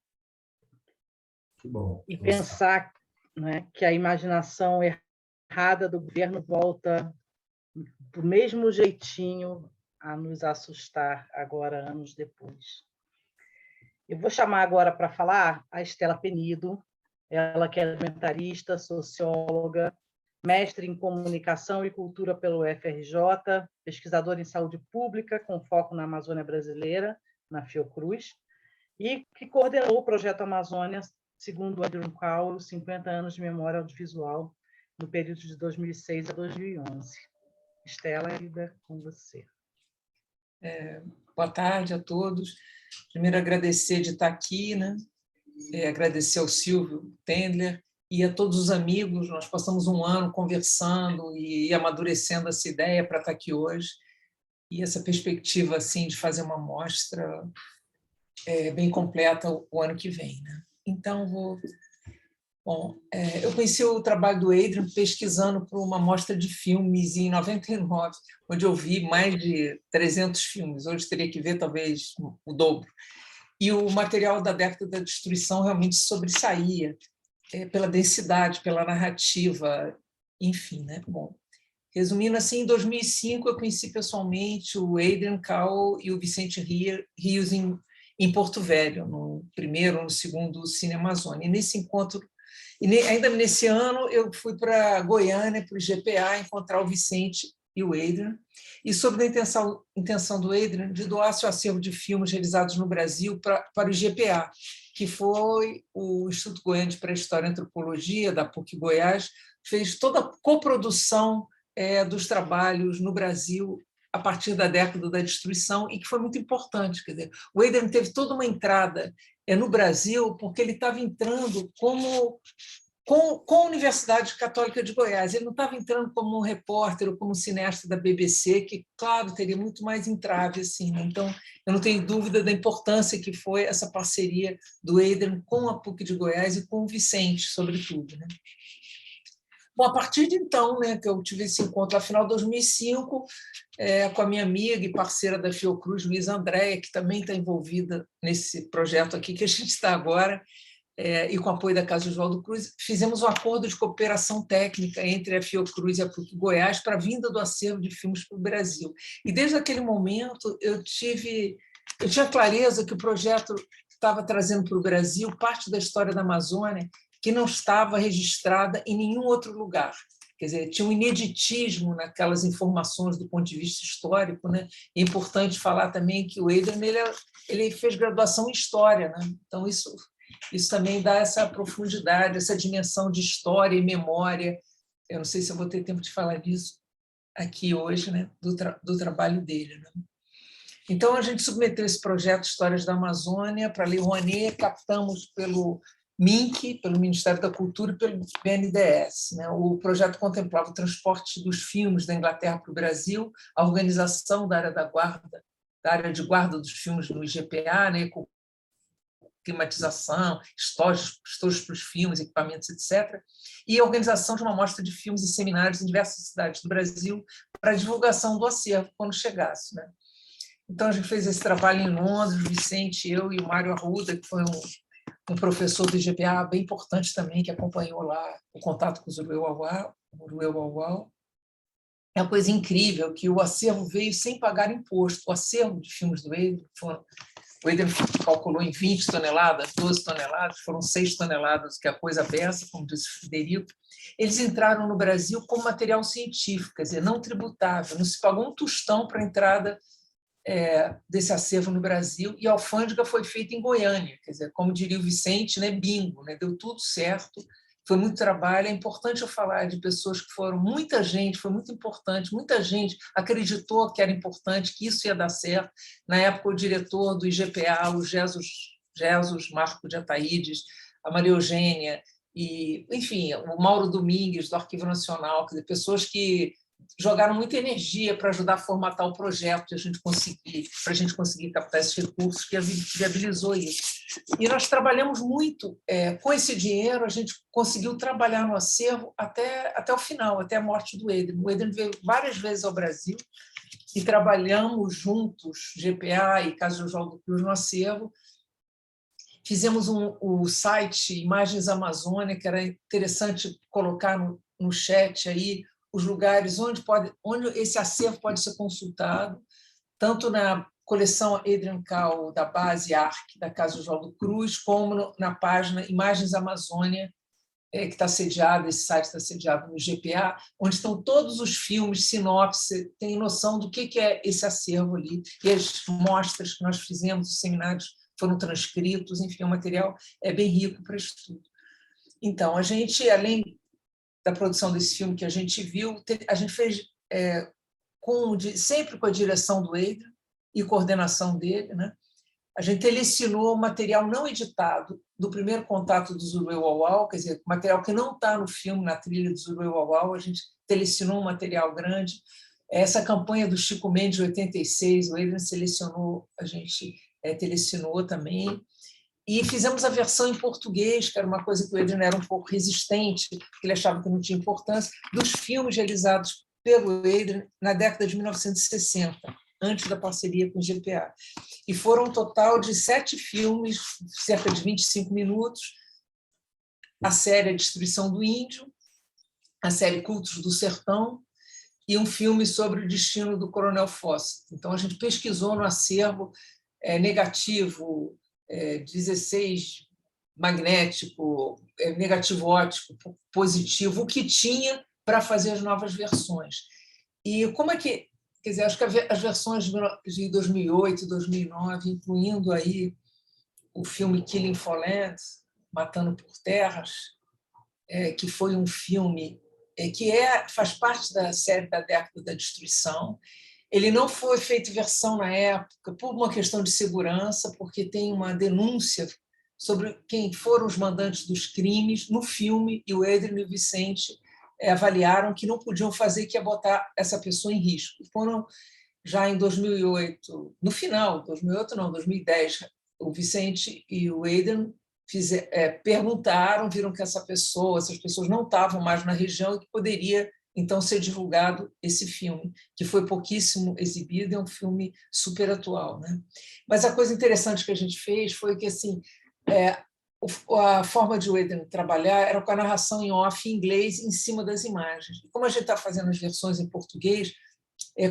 Que bom. E pensar, né, que a imaginação errada do governo volta do mesmo jeitinho a nos assustar agora, anos depois. Eu vou chamar agora para falar a Estela Penido, ela que é documentarista, socióloga, mestre em comunicação e cultura pelo UFRJ, pesquisadora em saúde pública com foco na Amazônia brasileira, na Fiocruz, e que coordenou o projeto Amazônia, segundo Adrian Cowell, 50 anos de memória audiovisual, no período de 2006 a 2011. Estela, é com você. Boa tarde a todos. Primeiro, agradecer de estar aqui, né? Agradecer ao Silvio Tendler e a todos os amigos. Nós passamos um ano conversando e amadurecendo essa ideia para estar aqui hoje. E essa perspectiva assim, de fazer uma mostra bem completa o ano que vem, né? Então, eu conheci o trabalho do Adrian pesquisando por uma mostra de filmes em 99, onde eu vi mais de 300 filmes. Hoje teria que ver talvez o dobro. E o material da década da destruição realmente sobressaía pela densidade, pela narrativa, enfim, né? Bom, resumindo assim, em 2005 eu conheci pessoalmente o Adrian Cowell e o Vicente Rios em Porto Velho, no primeiro ou no segundo Cine Amazônia. E nesse encontro, ainda nesse ano, eu fui para Goiânia, para o GPA, encontrar o Vicente e o Adrian, e sobre a intenção do Adrian de doar seu acervo de filmes realizados no Brasil para o GPA, que foi o Instituto Goiano de Pré-História e Antropologia, da PUC Goiás, fez toda a coprodução dos trabalhos no Brasil a partir da década da destruição, e que foi muito importante. Quer dizer, o Adrian teve toda uma entrada no Brasil, porque ele estava entrando com a Universidade Católica de Goiás. Ele não estava entrando como um repórter ou como um cineasta da BBC, que, claro, teria muito mais entrave. Assim, né? Então, eu não tenho dúvida da importância que foi essa parceria do Adrian com a PUC de Goiás e com o Vicente, sobretudo, né? Bom, a partir de então, né, que eu tive esse encontro, afinal de 2005, com a minha amiga e parceira da Fiocruz, Luísa Andréia, que também está envolvida nesse projeto aqui que a gente está agora, e com o apoio da Casa Oswaldo Cruz, fizemos um acordo de cooperação técnica entre a Fiocruz e a PUC Goiás para a vinda do acervo de filmes para o Brasil. E desde aquele momento eu tinha clareza que o projeto estava trazendo para o Brasil parte da história da Amazônia que não estava registrada em nenhum outro lugar. Quer dizer, tinha um ineditismo naquelas informações do ponto de vista histórico, né? É importante falar também que o Adrian ele fez graduação em História, né? Então, isso também dá essa profundidade, essa dimensão de história e memória. Eu não sei se eu vou ter tempo de falar disso aqui hoje, né? do trabalho dele, né? Então, a gente submeteu esse projeto Histórias da Amazônia para a Lei Rouanet, captamos pelo MINC, pelo Ministério da Cultura e pelo BNDES. Né? O projeto contemplava o transporte dos filmes da Inglaterra para o Brasil, a organização da área de guarda dos filmes no IGPA, né? Com climatização, estojos para os filmes, equipamentos, etc., e a organização de uma mostra de filmes e seminários em diversas cidades do Brasil para a divulgação do acervo quando chegasse. Né? Então, a gente fez esse trabalho em Londres, o Vicente, eu e o Mário Arruda, que foi um professor do IGPA bem importante também, que acompanhou lá o contato com os Urueu-Uauau. É uma coisa incrível que o acervo veio sem pagar imposto. O acervo de filmes do Adrien, o Adrien calculou em 20 toneladas, 12 toneladas, foram 6 toneladas, que é a coisa beça, como disse o Frederico. Eles entraram no Brasil como material científico, quer dizer, não tributável, não se pagou um tostão para a entrada desse acervo no Brasil, e a alfândega foi feita em Goiânia, quer dizer, como diria o Vicente, né, bingo, né, deu tudo certo, foi muito trabalho. É importante eu falar de pessoas que foram, muita gente, foi muito importante, muita gente acreditou que era importante, que isso ia dar certo. Na época, o diretor do IGPA, o Jesus Marco de Ataídes, a Maria Eugênia, e, enfim, o Mauro Domingues, do Arquivo Nacional, quer dizer, pessoas que jogaram muita energia para ajudar a formatar o projeto, para a gente conseguir captar esses recursos, que viabilizou isso. E nós trabalhamos muito com esse dinheiro, a gente conseguiu trabalhar no acervo até o final, até a morte do Adrien. O Adrien veio várias vezes ao Brasil e trabalhamos juntos, GPA e Casa Oswaldo Cruz, no acervo. Fizemos o site Imagens Amazônia, que era interessante colocar no chat aí, os lugares onde esse acervo pode ser consultado, tanto na coleção Adrien Cal da base ARC da Casa Oswaldo Cruz, como na página Imagens Amazônia, que está sediado, esse site está sediado no GPA, onde estão todos os filmes, sinopse, tem noção do que é esse acervo ali, e as mostras que nós fizemos, os seminários foram transcritos, enfim, o material é bem rico para estudo. Então, a gente, além da produção desse filme que a gente viu, a gente fez sempre com a direção do Adrien e coordenação dele, né? A gente telecinou material não editado do primeiro contato dos Urueu-Uauau, quer dizer, material que não está no filme, na trilha dos Urueu-Uauau, a gente telecinou um material grande. Essa campanha do Chico Mendes, de 86, o Adrien selecionou, a gente telecinou também. E fizemos a versão em português, que era uma coisa que o Adrien era um pouco resistente, porque ele achava que não tinha importância, dos filmes realizados pelo Adrien na década de 1960, antes da parceria com o GPA. E foram um total de 7 filmes, cerca de 25 minutos, a série A Destruição do Índio, a série Cultos do Sertão e um filme sobre o destino do Coronel Fosse. Então, a gente pesquisou no acervo negativo, 16 magnético, negativo óptico, positivo, o que tinha para fazer as novas versões. E como é que, quer dizer, acho que as versões de 2008 e 2009, incluindo aí o filme Killing for Land, Matando por Terras, que foi um filme que faz parte da série da década da destruição. Ele não foi feito versão na época por uma questão de segurança, porque tem uma denúncia sobre quem foram os mandantes dos crimes no filme, e o Adrien e o Vicente avaliaram que não podiam fazer, que ia botar essa pessoa em risco. Foram já em 2008, no final, 2010, o Vicente e o Adrien perguntaram, viram que essas pessoas não estavam mais na região e que poderia então ser divulgado esse filme, que foi pouquíssimo exibido, é um filme super atual, né? Mas a coisa interessante que a gente fez foi que assim, a forma de o Adrien trabalhar era com a narração em off em inglês em cima das imagens. E como a gente está fazendo as versões em português,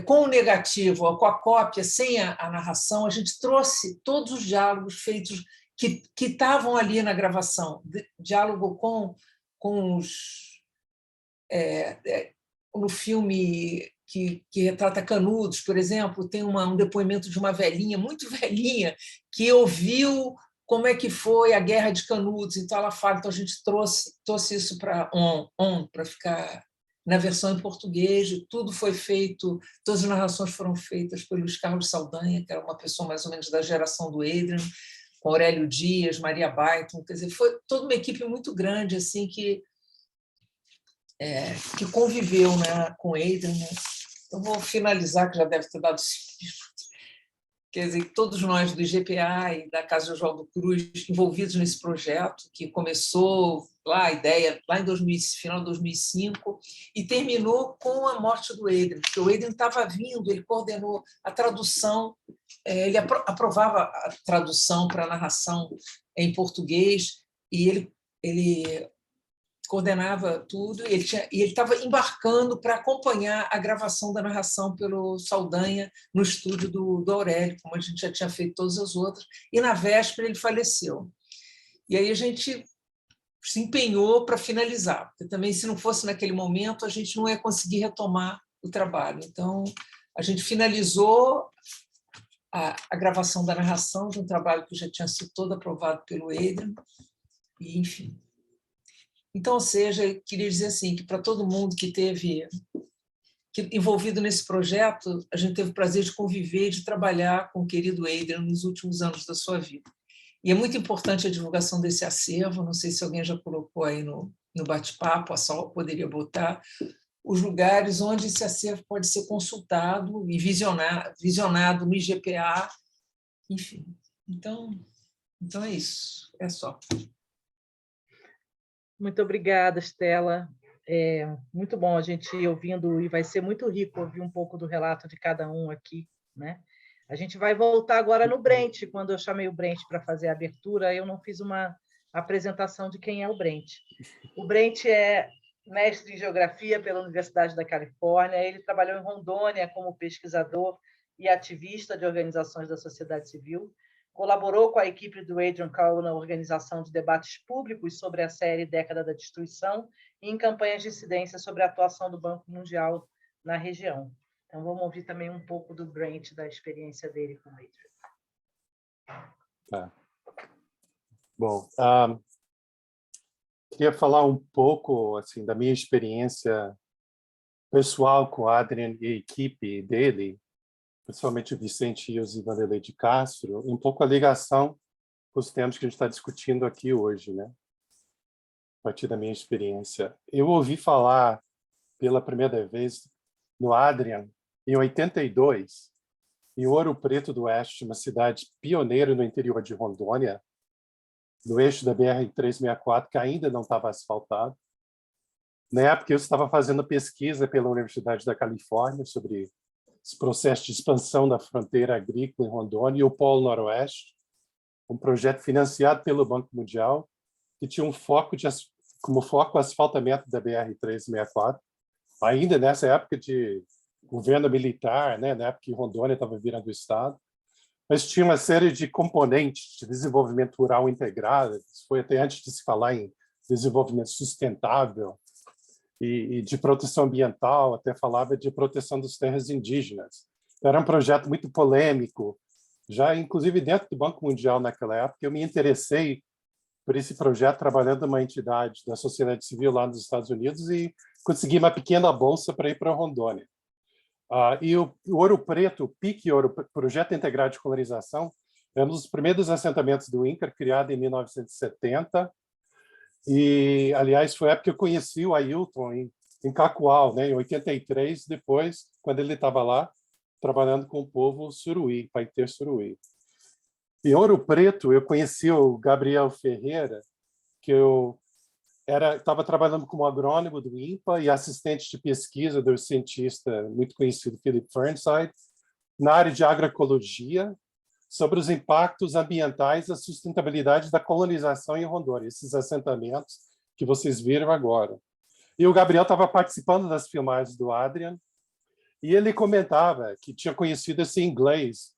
com o negativo, com a cópia, sem a narração, a gente trouxe todos os diálogos feitos que estavam ali na gravação, diálogo com os... no filme que retrata Canudos, por exemplo, tem um depoimento de uma velhinha, muito velhinha, que ouviu como é que foi a Guerra de Canudos. Então, ela fala, então a gente trouxe isso para ficar na versão em português, tudo foi feito, todas as narrações foram feitas pelo Luiz Carlos Saldanha, que era uma pessoa mais ou menos da geração do Adrian, com Aurélio Dias, Maria Baiton, quer dizer, foi toda uma equipe muito grande assim que conviveu, né, com Adrian. Né? Eu vou finalizar, que já deve ter dado 5 minutos. Quer dizer, todos nós do IGPA e da Casa Oswaldo Cruz envolvidos nesse projeto, que começou lá, a ideia lá em final de 2005, e terminou com a morte do Adrian, porque o Adrian estava vindo, ele coordenou a tradução, ele aprovava a tradução para a narração em português, e ele coordenava tudo, e ele estava embarcando para acompanhar a gravação da narração pelo Saldanha no estúdio do Aurélio, como a gente já tinha feito todas as outras, e na véspera ele faleceu. E aí a gente se empenhou para finalizar, porque também, se não fosse naquele momento, a gente não ia conseguir retomar o trabalho. Então, a gente finalizou a gravação da narração de um trabalho que já tinha sido todo aprovado pelo Adrian, e enfim. Então, ou seja, eu queria dizer assim, que para todo mundo que esteve envolvido nesse projeto, a gente teve o prazer de conviver e de trabalhar com o querido Adrian nos últimos anos da sua vida. E é muito importante a divulgação desse acervo, não sei se alguém já colocou aí no bate-papo, a Sol poderia botar, os lugares onde esse acervo pode ser consultado e visionado no IGPA, enfim. Então é isso, é só. Muito obrigada, Estela. Muito bom a gente ir ouvindo, e vai ser muito rico ouvir um pouco do relato de cada um aqui, né? A gente vai voltar agora no Brent. Quando eu chamei o Brent para fazer a abertura, eu não fiz uma apresentação de quem é o Brent. O Brent é mestre em Geografia pela Universidade da Califórnia. Ele trabalhou em Rondônia como pesquisador e ativista de organizações da sociedade civil. Colaborou com a equipe do Adrian Cole na organização de debates públicos sobre a série Década da Destruição e em campanhas de incidência sobre a atuação do Banco Mundial na região. Então, vamos ouvir também um pouco do Brent, da experiência dele com o Adrian. Tá. Bom, queria falar um pouco assim, da minha experiência pessoal com o Adrian e a equipe dele, principalmente o Vicente Rios e Vanderlei de Castro, um pouco a ligação com os temas que a gente está discutindo aqui hoje, né? A partir da minha experiência. Eu ouvi falar pela primeira vez no Adrian em 82, em Ouro Preto do Oeste, uma cidade pioneira no interior de Rondônia, no eixo da BR-364, que ainda não estava asfaltado. Na época, eu estava fazendo pesquisa pela Universidade da Califórnia sobre esse processo de expansão da fronteira agrícola em Rondônia e o Polo Noroeste, um projeto financiado pelo Banco Mundial, que tinha como foco o asfaltamento da BR-364, ainda nessa época de governo militar, né, na época que Rondônia estava virando Estado, mas tinha uma série de componentes de desenvolvimento rural integrado, isso foi até antes de se falar em desenvolvimento sustentável e de proteção ambiental, até falava de proteção das terras indígenas. Era um projeto muito polêmico, já inclusive dentro do Banco Mundial naquela época, eu me interessei por esse projeto trabalhando numa entidade da sociedade civil lá nos Estados Unidos e consegui uma pequena bolsa para ir para Rondônia. E o Ouro Preto, o PIC, Projeto Integrado de Colonização, é um dos primeiros assentamentos do INCRA, criado em 1970. E, aliás, foi a época que eu conheci o Ailton em Cacoal, né, em 83, depois, quando ele estava lá, trabalhando com o povo Suruí, Paiter Suruí. Em Ouro Preto, eu conheci o Gabriel Ferreira, que eu estava trabalhando como agrônomo do INPA e assistente de pesquisa do cientista muito conhecido Philip Fernside, na área de agroecologia, sobre os impactos ambientais da sustentabilidade da colonização em Rondônia, esses assentamentos que vocês viram agora. E o Gabriel estava participando das filmagens do Adrian, e ele comentava que tinha conhecido esse inglês,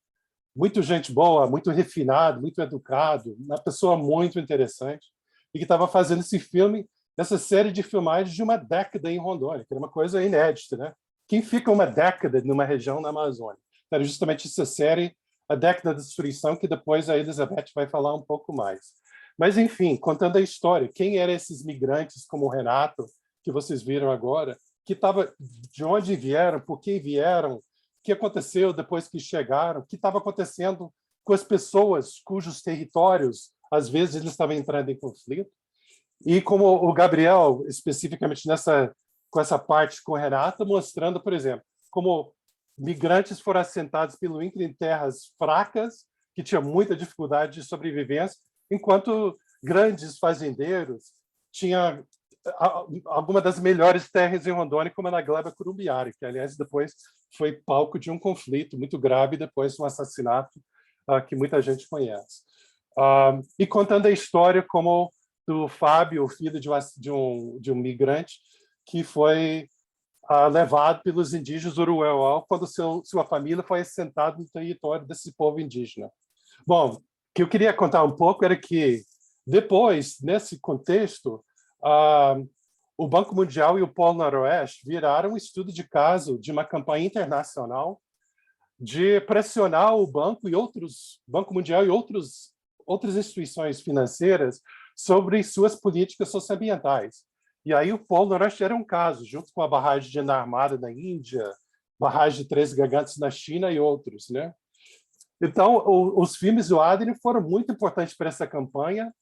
muito gente boa, muito refinado, muito educado, uma pessoa muito interessante, e que estava fazendo esse filme, essa série de filmagens de uma década em Rondônia, que era uma coisa inédita, né? Quem fica uma década numa região na Amazônia? Era justamente essa série, A Década da Destruição, que depois a Elizabeth vai falar um pouco mais. Mas, enfim, contando a história, quem eram esses migrantes como o Renato, que vocês viram agora, de onde vieram, por que vieram, o que aconteceu depois que chegaram, o que estava acontecendo com as pessoas cujos territórios, às vezes, eles estavam entrando em conflito. E como o Gabriel, especificamente com essa parte com Renata, mostrando, por exemplo, como migrantes foram assentados pelo INCRA em terras fracas, que tinham muita dificuldade de sobrevivência, enquanto grandes fazendeiros tinham alguma das melhores terras em Rondônia, como na Gleba Curumbiara, que, aliás, depois foi palco de um conflito muito grave, depois um assassinato que muita gente conhece. E contando a história como do Fábio, o filho de um migrante, que foi levado pelos indígenas Uruauau quando sua família foi assentada no território desse povo indígena. Bom, o que eu queria contar um pouco era que, depois, nesse contexto, o Banco Mundial e o Polo Noroeste viraram um estudo de caso de uma campanha internacional de pressionar o Banco Mundial e outras instituições financeiras sobre suas políticas socioambientais. E aí o Polo Noroeste era um caso, junto com a barragem de Narmada na Índia, barragem de Três Gigantes na China e outros, né? Então, os filmes do Adrien foram muito importantes para essa campanha.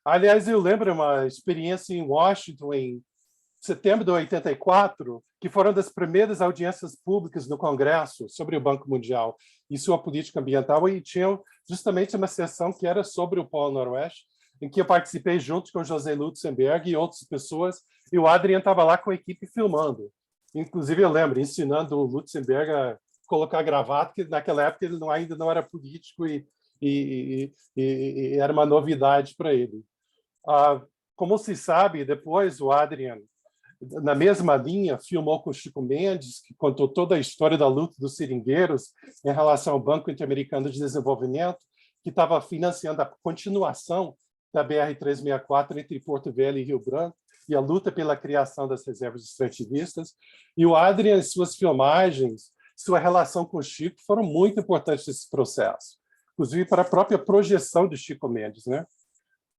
Aliás, eu lembro uma experiência em Washington, em setembro de 84, que foram das primeiras audiências públicas no Congresso sobre o Banco Mundial e sua política ambiental, e tinham justamente uma sessão que era sobre o Polo Noroeste, em que eu participei junto com José Lutzenberg e outras pessoas, e o Adrien estava lá com a equipe filmando. Inclusive, eu lembro, ensinando o Lutzenberg a colocar gravata, que naquela época ele ainda não era político e era uma novidade para ele. Como se sabe, depois o Adrien, na mesma linha, filmou com Chico Mendes, que contou toda a história da luta dos seringueiros em relação ao Banco Interamericano de Desenvolvimento, que estava financiando a continuação da BR-364 entre Porto Velho e Rio Branco, e a luta pela criação das reservas extrativistas. E o Adrien, suas filmagens, sua relação com o Chico foram muito importantes nesse processo, inclusive para a própria projeção de Chico Mendes, né?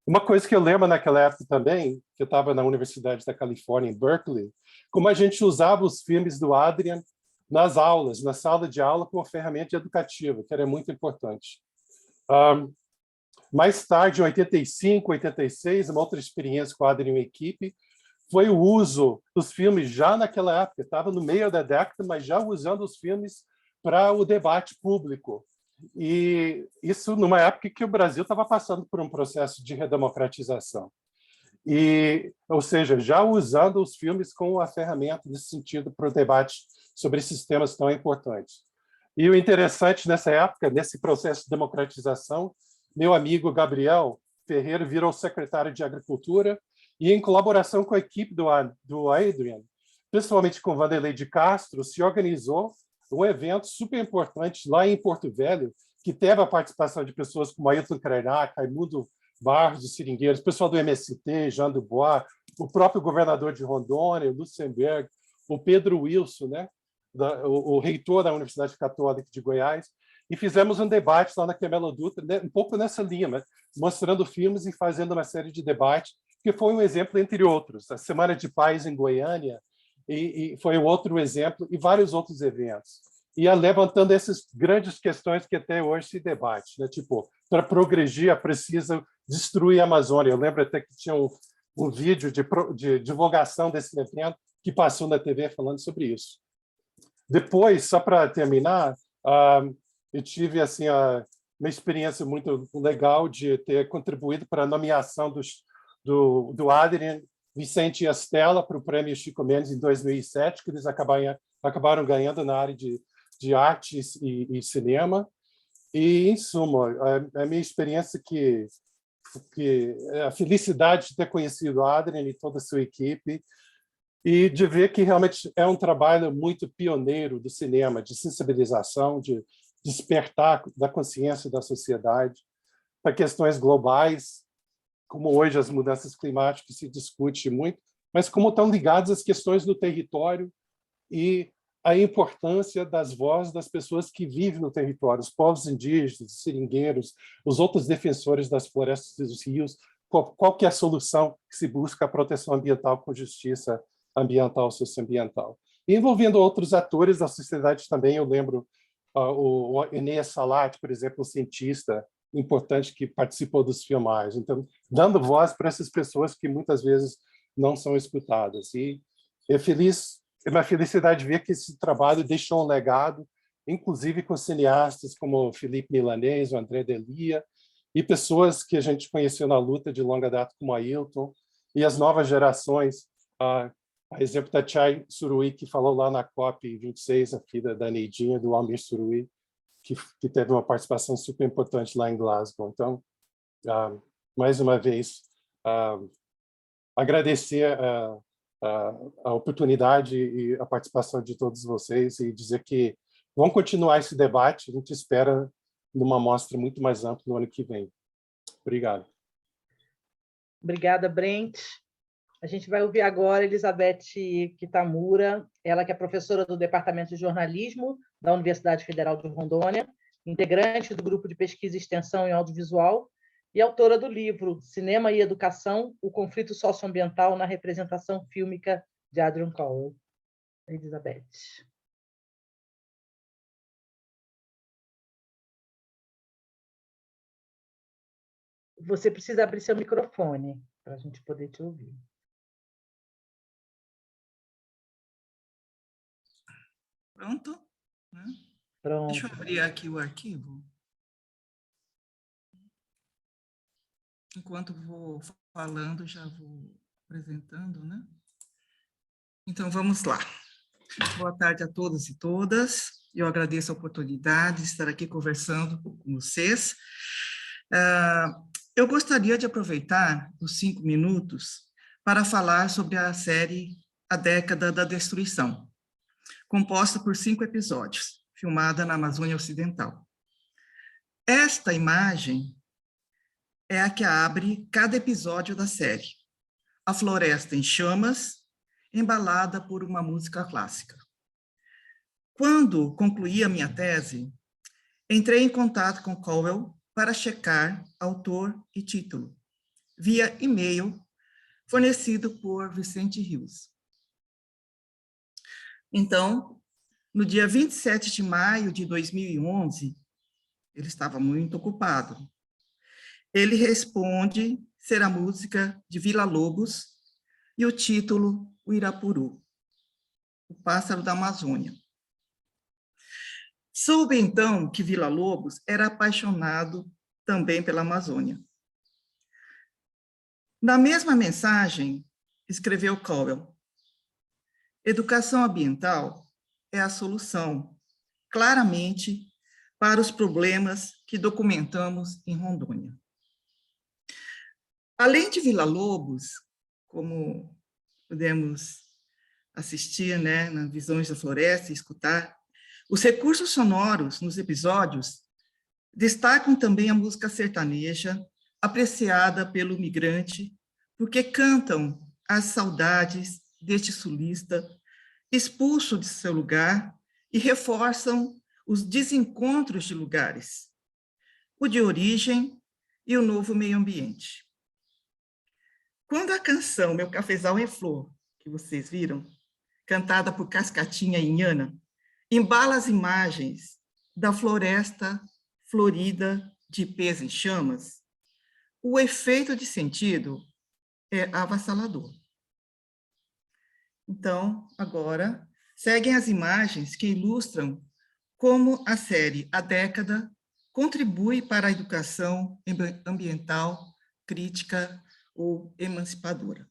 Uma coisa que eu lembro naquela época também, que eu estava na Universidade da Califórnia, em Berkeley, como a gente usava os filmes do Adrien nas aulas, na sala de aula, como ferramenta educativa, que era muito importante. Mais tarde, em 85, 86, uma outra experiência com o Adrien e a equipe, foi o uso dos filmes já naquela época, estava no meio da década, mas já usando os filmes para o debate público. E isso numa época que o Brasil estava passando por um processo de redemocratização. Ou seja, já usando os filmes como a ferramenta nesse sentido para o debate sobre esses temas tão importantes. E o interessante nessa época, nesse processo de democratização, meu amigo Gabriel Ferreira virou secretário de Agricultura e, em colaboração com a equipe do Adrien, principalmente com Vanderlei de Castro, se organizou um evento super importante lá em Porto Velho, que teve a participação de pessoas como Ailton Krenak, Raimundo Barros, dos Seringueiros, pessoal do MST, Jean Dubois, o próprio governador de Rondônia, Lutzenberg, o Pedro Wilson, né, o reitor da Universidade Católica de Goiás, e fizemos um debate lá na Camelo Dutra, né, um pouco nessa linha, né, mostrando filmes e fazendo uma série de debates, que foi um exemplo, entre outros. A Semana de Paz em Goiânia, e foi um outro exemplo, e vários outros eventos. E levantando essas grandes questões que até hoje se debate, né? Tipo, para progredir, é preciso destruir a Amazônia. Eu lembro até que tinha um vídeo de divulgação desse evento que passou na TV falando sobre isso. Depois, só para terminar, eu tive assim, uma experiência muito legal de ter contribuído para a nomeação do Adrien, Vicente e Estela para o Prêmio Chico Mendes em 2007, que eles acabaram ganhando na área de artes e cinema. E, em suma, a minha experiência que a felicidade de ter conhecido o Adrien e toda a sua equipe e de ver que realmente é um trabalho muito pioneiro do cinema, de sensibilização, de despertar da consciência da sociedade para questões globais, como hoje as mudanças climáticas se discute muito, mas como estão ligadas às questões do território e a importância das vozes das pessoas que vivem no território, os povos indígenas, os seringueiros, os outros defensores das florestas e dos rios, qual que é a solução que se busca a proteção ambiental com justiça ambiental, socioambiental. E envolvendo outros atores da sociedade também, eu lembro o Enéas Salat, por exemplo, um cientista importante que participou dos filmagens. Então, dando voz para essas pessoas que muitas vezes não são escutadas. E é uma felicidade ver que esse trabalho deixou um legado, inclusive com cineastas como Felipe Milanês, o André Delia, e pessoas que a gente conheceu na luta de longa data, como Ailton, e as novas gerações, a exemplo da Chay Suruí, que falou lá na COP26, a filha da Neidinha, do Almir Suruí, que teve uma participação super importante lá em Glasgow. Então, mais uma vez, agradecer a oportunidade e a participação de todos vocês e dizer que vamos continuar esse debate, a gente espera numa mostra muito mais ampla no ano que vem. Obrigado. Obrigada, Brent. A gente vai ouvir agora Elizabeth Kitamura, ela que é professora do Departamento de Jornalismo da Universidade Federal de Rondônia, integrante do Grupo de Pesquisa e Extensão em Audiovisual e autora do livro Cinema e Educação, o conflito socioambiental na representação fílmica de Adrian Cowell. Elizabeth. Você precisa abrir seu microfone para a gente poder te ouvir. Pronto? Pronto. Deixa eu abrir aqui o arquivo. Enquanto vou falando, já vou apresentando, né? Então, vamos lá. Boa tarde a todos e todas. Eu agradeço a oportunidade de estar aqui conversando com vocês. Eu gostaria de aproveitar os 5 minutos para falar sobre a série A Década da Destruição, composta por 5 episódios, filmada na Amazônia Ocidental. Esta imagem é a que abre cada episódio da série. A floresta em chamas, embalada por uma música clássica. Quando concluí a minha tese, entrei em contato com Cowell para checar autor e título, via e-mail fornecido por Vicente Rios. Então, no dia 27 de maio de 2011, ele estava muito ocupado. Ele responde ser a música de Villa-Lobos e o título, o Irapuru, o pássaro da Amazônia. Soube, então, que Villa-Lobos era apaixonado também pela Amazônia. Na mesma mensagem, escreveu Cowell: educação ambiental é a solução, claramente, para os problemas que documentamos em Rondônia. Além de Villa-Lobos, como podemos assistir, né, nas Visões da Floresta e escutar, os recursos sonoros nos episódios destacam também a música sertaneja, apreciada pelo migrante, porque cantam as saudades deste sulista expulso de seu lugar e reforçam os desencontros de lugares, o de origem e o novo meio ambiente. Quando a canção Meu Cafezal é Flor, que vocês viram, cantada por Cascatinha e Inhana, embala as imagens da floresta florida de ipês em chamas, o efeito de sentido é avassalador. Então, agora, seguem as imagens que ilustram como a série A Década contribui para a educação ambiental crítica ou emancipadora.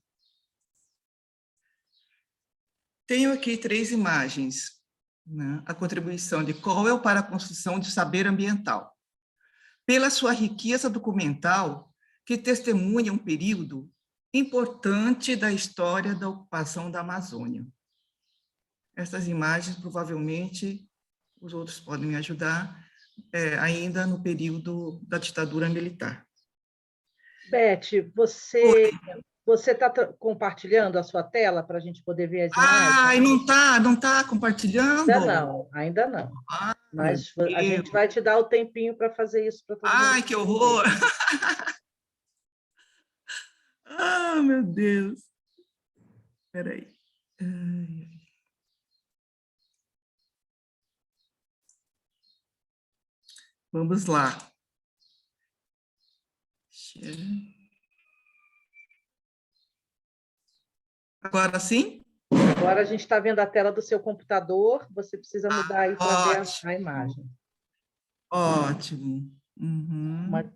Tenho aqui 3 imagens, né? A contribuição de Cowell para a construção de saber ambiental, pela sua riqueza documental, que testemunha um período importante da história da ocupação da Amazônia. Essas imagens, provavelmente, os outros podem me ajudar, ainda no período da ditadura militar. Beth, você está compartilhando a sua tela para a gente poder ver as imagens? Não está compartilhando? Ainda não. Mas a gente vai te dar o tempinho para fazer isso para todo mundo. Ai, que horror! Meu Deus! Espera aí. Vamos lá. Agora sim? Agora a gente está vendo a tela do seu computador, você precisa mudar aí para ver a imagem. Ótimo. Uhum. Mas,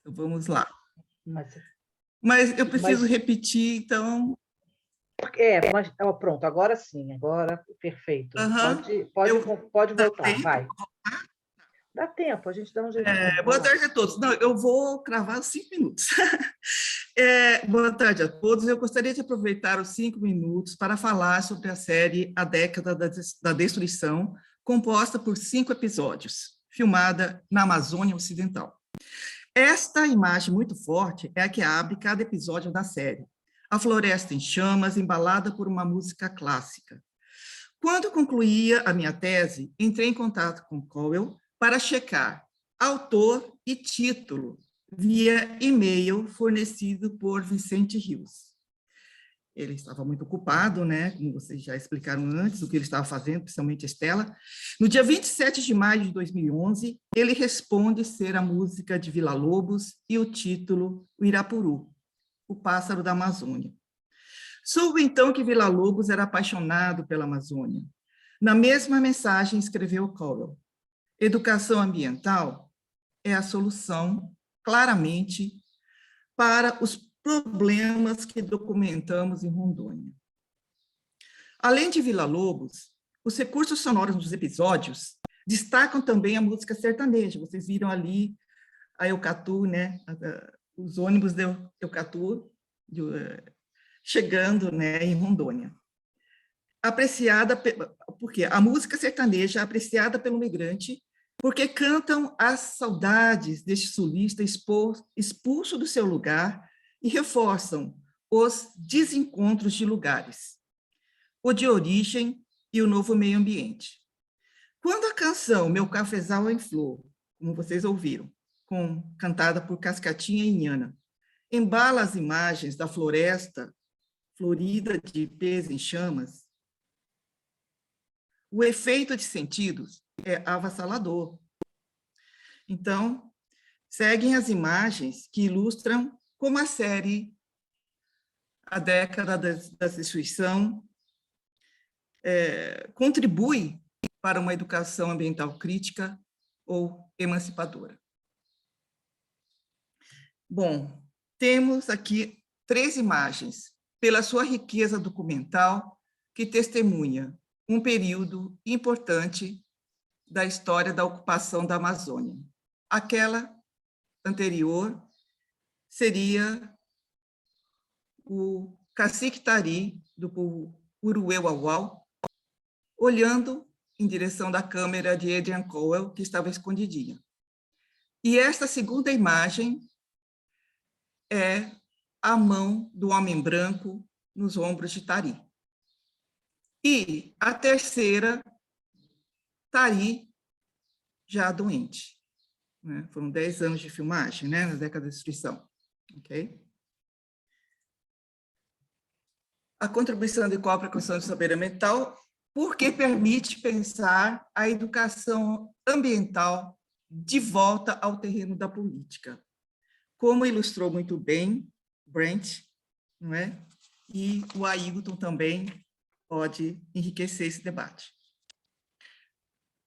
então, vamos lá. Mas eu preciso repetir, então... Mas pronto, agora sim, agora perfeito. Uhum. Pode voltar, vai. Dá tempo, a gente dá um jeito. Boa tarde a todos. Não, eu vou cravar os 5 minutos. Boa tarde a todos. Eu gostaria de aproveitar os 5 minutos para falar sobre a série A Década da Destruição, composta por 5 episódios, filmada na Amazônia Ocidental. Esta imagem muito forte é a que abre cada episódio da série. A floresta em chamas, embalada por uma música clássica. Quando concluía a minha tese, entrei em contato com Cowell para checar autor e título via e-mail fornecido por Vicente Rios. Ele estava muito ocupado, né? Como vocês já explicaram antes, o que ele estava fazendo, principalmente a Estela. No dia 27 de maio de 2011, ele responde ser a música de Villa-Lobos e o título O Irapuru, o pássaro da Amazônia. Soube então que Villa-Lobos era apaixonado pela Amazônia. Na mesma mensagem escreveu Cowell: educação ambiental é a solução, claramente, para os problemas que documentamos em Rondônia. Além de Villa-Lobos, os recursos sonoros dos episódios destacam também a música sertaneja. Vocês viram ali a Eucatu, né? Os ônibus da Eucatu chegando, né, em Rondônia. Apreciada, porque a música sertaneja é apreciada pelo migrante, porque cantam as saudades deste sulista expulso do seu lugar e reforçam os desencontros de lugares, o de origem e o novo meio ambiente. Quando a canção Meu Cafezal em Flor, como vocês ouviram, cantada por Cascatinha e Inhana, embala as imagens da floresta florida de ipês em chamas, o efeito de sentidos é avassalador. Então, seguem as imagens que ilustram como a série A Década da Destruição contribui para uma educação ambiental crítica ou emancipadora. Bom, temos aqui 3 imagens, pela sua riqueza documental, que testemunha um período importante da história da ocupação da Amazônia. Aquela anterior seria o cacique Tari, do povo Uruê-Uauau, olhando em direção da câmera de Adrian Cowell, que estava escondidinha. E esta segunda imagem é a mão do homem branco nos ombros de Tari. E a terceira, Tari já doente. Né? Foram 10 anos de filmagem, né, na década da destruição. Okay? A contribuição de Cowell para a construção de saber ambiental, porque permite pensar a educação ambiental de volta ao terreno da política. Como ilustrou muito bem Brent, não é? E o Ailton também pode enriquecer esse debate.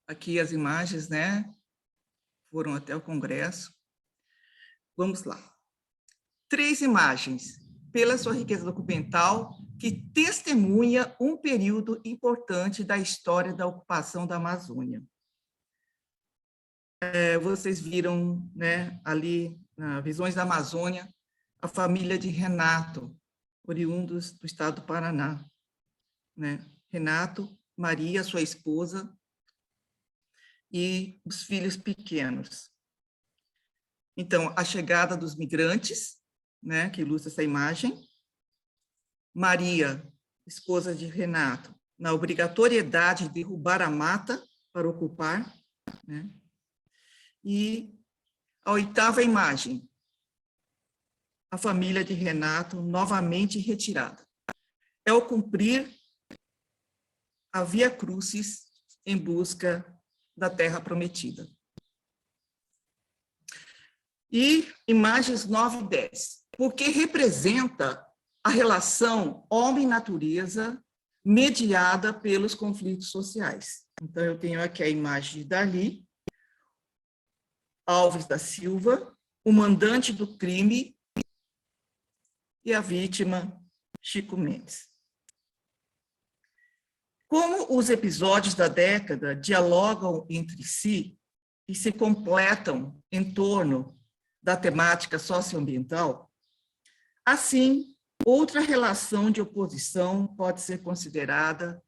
Aqui as imagens, né? Foram até o Congresso. Vamos lá. 3 imagens, pela sua riqueza documental, que testemunha um período importante da história da ocupação da Amazônia. Vocês viram, né, ali, na Visões da Amazônia, a família de Renato, oriundos do estado do Paraná. Né? Renato, Maria, sua esposa, e os filhos pequenos. Então, a chegada dos migrantes, né, que ilustra essa imagem. Maria, esposa de Renato, na obrigatoriedade de derrubar a mata para ocupar, né? E a 8ª imagem, a família de Renato novamente retirada. É o cumprir a Via Crucis em busca da Terra Prometida. E imagens 9 e 10, porque representa a relação homem-natureza mediada pelos conflitos sociais. Então, eu tenho aqui a imagem de Darli Alves da Silva, o mandante do crime e a vítima, Chico Mendes. Como os episódios da década dialogam entre si e se completam em torno da temática socioambiental, assim, outra relação de oposição pode ser considerada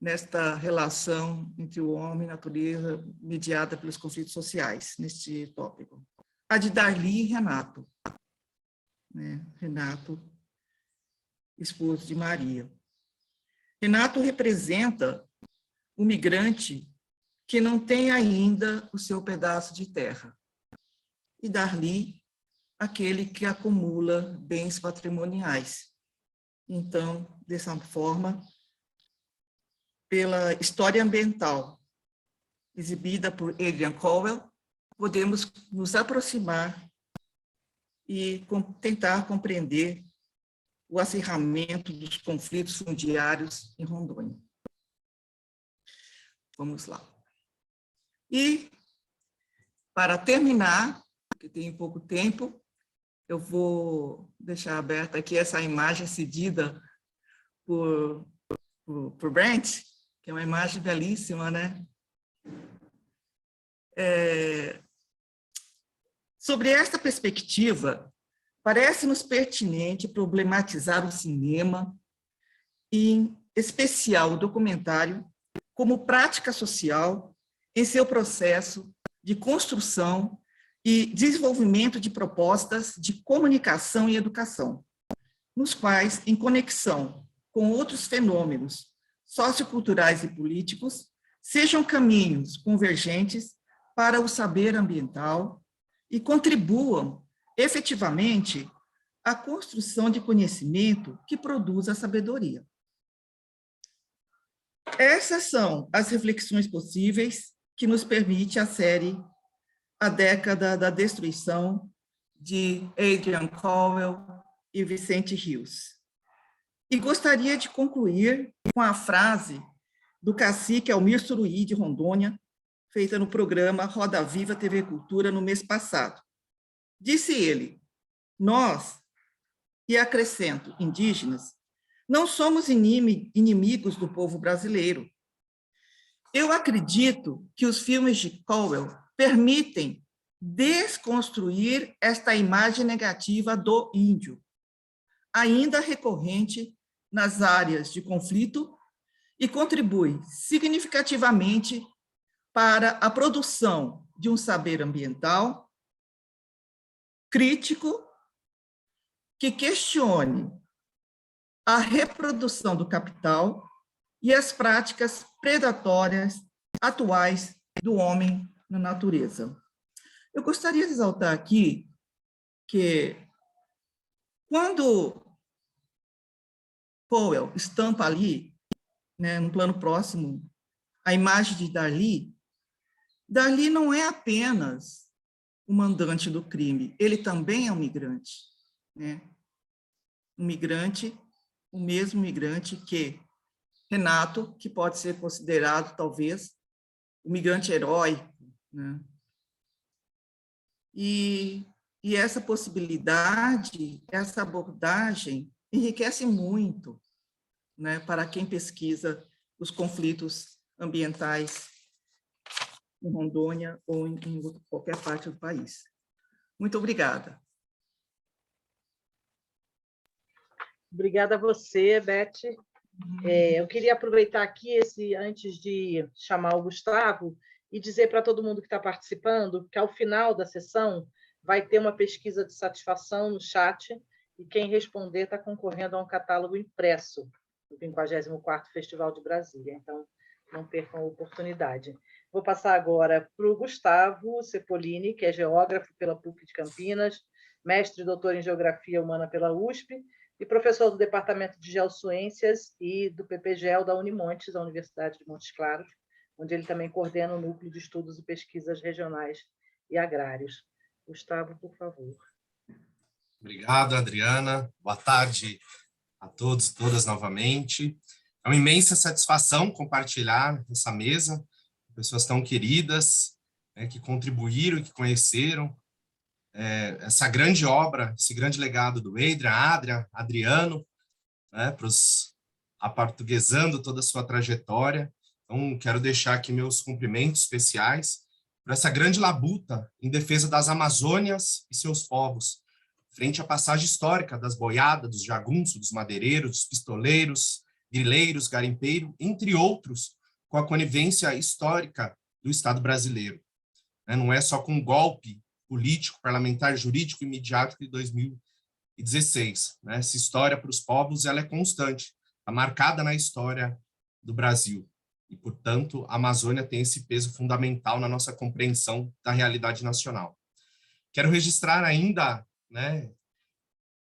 nesta relação entre o homem e a natureza mediada pelos conflitos sociais, neste tópico. A de Darli e Renato. Renato, esposo de Maria. Renato representa o migrante que não tem ainda o seu pedaço de terra. E Darli, aquele que acumula bens patrimoniais. Então, dessa forma, pela história ambiental exibida por Adrian Cowell, podemos nos aproximar e tentar compreender o acirramento dos conflitos fundiários em Rondônia. Vamos lá. E, para terminar, porque tem pouco tempo, eu vou deixar aberta aqui essa imagem cedida por Brent, que é uma imagem belíssima, né? Sobre esta perspectiva, parece-nos pertinente problematizar o cinema, e, em especial, o documentário, como prática social em seu processo de construção e desenvolvimento de propostas de comunicação e educação, nos quais, em conexão com outros fenômenos socioculturais e políticos, sejam caminhos convergentes para o saber ambiental e contribuam efetivamente à construção de conhecimento que produza a sabedoria. Essas são as reflexões possíveis que nos permite a série A Década da Destruição, de Adrian Cowell e Vicente Rios. E gostaria de concluir com a frase do cacique Almir Suruí, de Rondônia, feita no programa Roda Viva TV Cultura no mês passado. Disse ele: nós, e acrescento, indígenas, não somos inimigos do povo brasileiro. Eu acredito que os filmes de Cowell permitem desconstruir esta imagem negativa do índio, ainda recorrente nas áreas de conflito, e contribui significativamente para a produção de um saber ambiental crítico que questione a reprodução do capital e as práticas predatórias atuais do homem na natureza. Eu gostaria de exaltar aqui que, quando Cowell estampa ali, no plano próximo, a imagem de Darli, Darli não é apenas o mandante do crime, ele também é um migrante. Um migrante, o mesmo migrante que Renato, que pode ser considerado, talvez, o migrante heróico. E essa possibilidade, essa abordagem, enriquece muito, para quem pesquisa os conflitos ambientais em Rondônia ou em qualquer parte do país. Muito obrigada. Obrigada a você, Beth. Eu queria aproveitar aqui, antes de chamar o Gustavo, e dizer para todo mundo que está participando que, ao final da sessão, vai ter uma pesquisa de satisfação no chat, e quem responder está concorrendo a um catálogo impresso do 54º Festival de Brasília. Então, não percam a oportunidade. Vou passar agora para o Gustavo Cepolini, que é geógrafo pela PUC de Campinas, mestre e doutor em Geografia Humana pela USP, e professor do Departamento de Geociências e do PPGEL da Unimontes, da Universidade de Montes Claros, onde ele também coordena o Núcleo de Estudos e Pesquisas Regionais e Agrários. Gustavo, por favor. Obrigado, Adriana. Boa tarde a todos e todas novamente. É uma imensa satisfação compartilhar essa mesa com pessoas tão queridas, né, que contribuíram e que conheceram essa grande obra, esse grande legado do Adriano, né, aportuguesando toda a sua trajetória. Então, quero deixar aqui meus cumprimentos especiais por essa grande labuta em defesa das Amazônias e seus povos, frente à passagem histórica das boiadas, dos jagunços, dos madeireiros, dos pistoleiros, grileiros, garimpeiros, entre outros, com a conivência histórica do Estado brasileiro. Não é só com um golpe político, parlamentar, jurídico e midiático de 2016. Essa história para os povos ela é constante, está marcada na história do Brasil. E, portanto, a Amazônia tem esse peso fundamental na nossa compreensão da realidade nacional. Quero registrar ainda, né,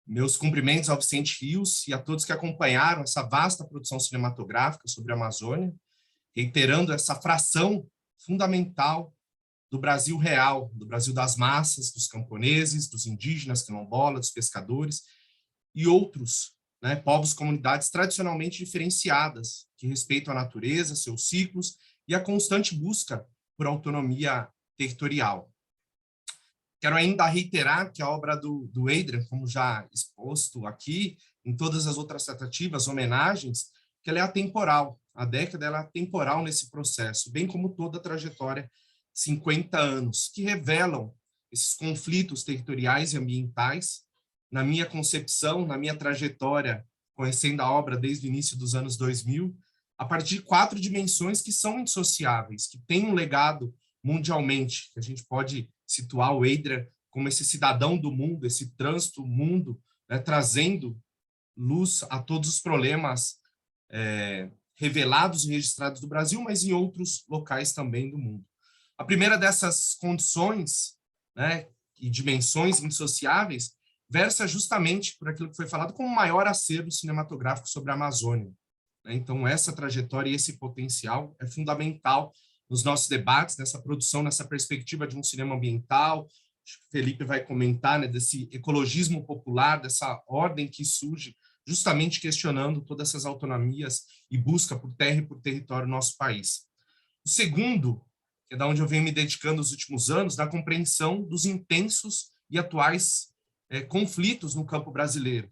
meus cumprimentos ao Vicente Rios e a todos que acompanharam essa vasta produção cinematográfica sobre a Amazônia, reiterando essa fração fundamental do Brasil real, do Brasil das massas, dos camponeses, dos indígenas, quilombolas, dos pescadores e outros, né, povos, comunidades tradicionalmente diferenciadas, que respeitam a natureza, seus ciclos e a constante busca por autonomia territorial. Quero ainda reiterar que a obra do Adrian, como já exposto aqui, em todas as outras tratativas, homenagens, que ela é atemporal. A década ela é atemporal nesse processo, bem como toda a trajetória 50 anos, que revelam esses conflitos territoriais e ambientais. Na minha concepção, na minha trajetória, conhecendo a obra desde o início dos anos 2000, a partir de 4 dimensões que são indissociáveis, que têm um legado mundialmente, que a gente pode situar o Adrian como esse cidadão do mundo, esse trânsito mundo, né, trazendo luz a todos os problemas revelados e registrados do Brasil, mas em outros locais também do mundo. A primeira dessas condições, né, e dimensões indissociáveis versa justamente por aquilo que foi falado como o maior acervo cinematográfico sobre a Amazônia. Então, essa trajetória e esse potencial é fundamental nos nossos debates, nessa produção, nessa perspectiva de um cinema ambiental. Acho que o Felipe vai comentar, né, desse ecologismo popular, dessa ordem que surge justamente questionando todas essas autonomias e busca por terra e por território do nosso país. O segundo, que é da onde eu venho me dedicando nos últimos anos, da compreensão dos intensos e atuais conflitos no campo brasileiro.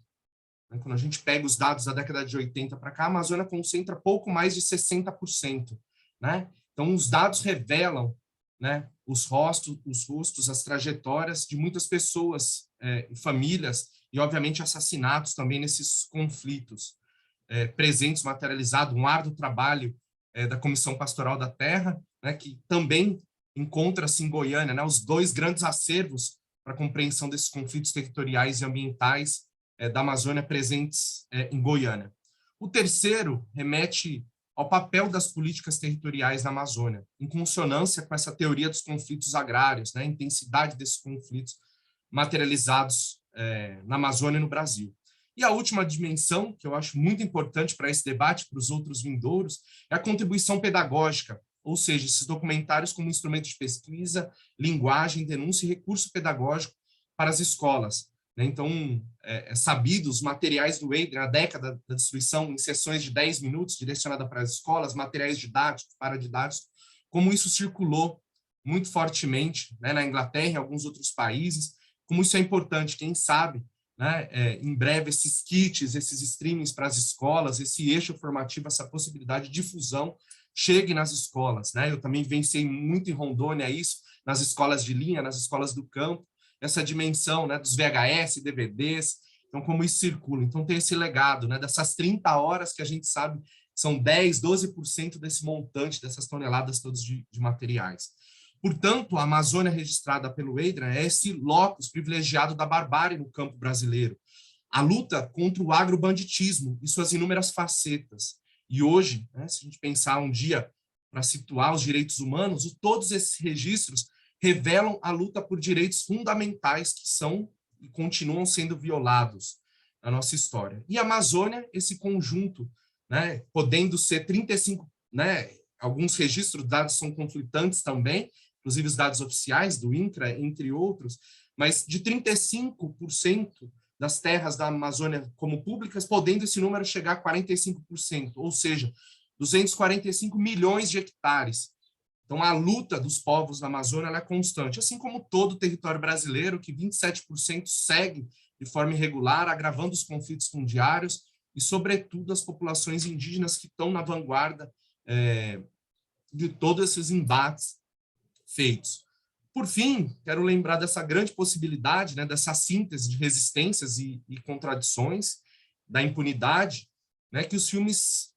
Quando a gente pega os dados da década de 80 para cá, a Amazônia concentra pouco mais de 60%. Né? Então, os dados revelam, né, os rostos, as trajetórias de muitas pessoas, famílias, e, obviamente, assassinatos também nesses conflitos presentes, materializados, um árduo trabalho da Comissão Pastoral da Terra, né, que também encontra-se em Goiânia, né, os 2 grandes acervos para a compreensão desses conflitos territoriais e ambientais da Amazônia presentes em Goiânia. O terceiro remete ao papel das políticas territoriais na Amazônia, em consonância com essa teoria dos conflitos agrários, né, a intensidade desses conflitos materializados na Amazônia e no Brasil. E a última dimensão, que eu acho muito importante para esse debate, para os outros vindouros, é a contribuição pedagógica, ou seja, esses documentários como instrumento de pesquisa, linguagem, denúncia e recurso pedagógico para as escolas. Então, é sabido os materiais do Adrian, a década da destruição, em sessões de 10 minutos, direcionada para as escolas, materiais didáticos, paradidáticos, como isso circulou muito fortemente, né, na Inglaterra e em alguns outros países, como isso é importante, quem sabe, né, em breve esses kits, esses streamings para as escolas, esse eixo formativo, essa possibilidade de difusão, chegue nas escolas. Né? Eu também vencei muito em Rondônia isso, nas escolas de linha, nas escolas do campo, essa dimensão, né, dos VHS, DVDs, então como isso circula. Então tem esse legado, né, dessas 30 horas que a gente sabe são 10, 12% desse montante, dessas toneladas todas de materiais. Portanto, a Amazônia registrada pelo Adrian é esse locus privilegiado da barbárie no campo brasileiro, a luta contra o agrobanditismo e suas inúmeras facetas. E hoje, né, se a gente pensar um dia para situar os direitos humanos, todos esses registros revelam a luta por direitos fundamentais que são e continuam sendo violados. na nossa história. E a Amazônia, esse conjunto, né, podendo ser 35, né, alguns registros, dados são conflitantes também, inclusive os dados oficiais do INCRA, entre outros, mas de 35% das terras da Amazônia como públicas, podendo esse número chegar a 45%, ou seja, 245 milhões de hectares. Então, a luta dos povos na Amazônia ela é constante, assim como todo o território brasileiro, que 27% segue de forma irregular, agravando os conflitos fundiários e, sobretudo, as populações indígenas que estão na vanguarda de todos esses embates feitos. Por fim, quero lembrar dessa grande possibilidade, né, dessa síntese de resistências e contradições, da impunidade, né, que os filmes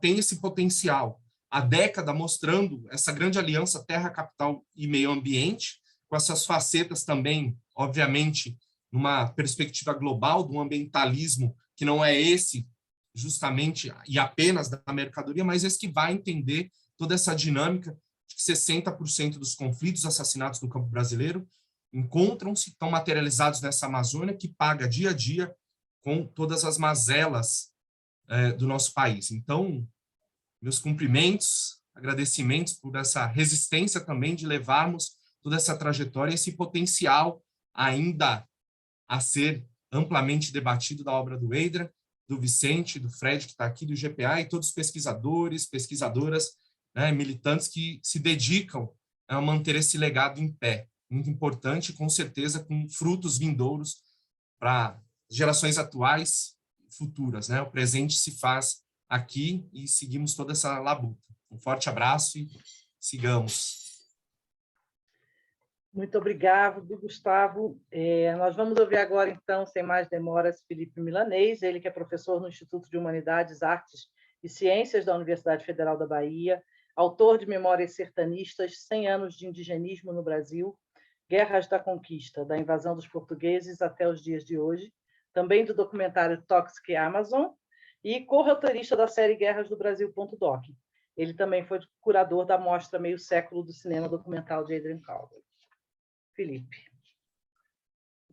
têm esse potencial. A década mostrando essa grande aliança terra, capital e meio ambiente, com essas facetas também, obviamente, numa perspectiva global do ambientalismo, que não é esse justamente e apenas da mercadoria, mas esse que vai entender toda essa dinâmica de que 60% dos conflitos, assassinatos no campo brasileiro encontram-se, estão materializados nessa Amazônia, que paga dia a dia com todas as mazelas do nosso país. Então, meus cumprimentos, agradecimentos por essa resistência também de levarmos toda essa trajetória, esse potencial ainda a ser amplamente debatido da obra do Adrian, do Vicente, do Fred, que está aqui, do GPA, e todos os pesquisadores, pesquisadoras, né, militantes que se dedicam a manter esse legado em pé. Muito importante, com certeza, com frutos vindouros para gerações atuais e futuras, né? O presente se faz aqui e seguimos toda essa labuta. Um forte abraço e sigamos. Muito obrigado, Gustavo. Nós vamos ouvir agora, então, sem mais demoras, Felipe Milanês, ele que é professor no Instituto de Humanidades, Artes e Ciências da Universidade Federal da Bahia, autor de Memórias Sertanistas, 100 anos de indigenismo no Brasil, Guerras da Conquista, da invasão dos portugueses até os dias de hoje, também do documentário Toxic Amazon, e co-roteirista da série Guerras do Brasil.doc. Ele também foi curador da mostra Meio Século do Cinema Documental de Adrian Calder. Felipe.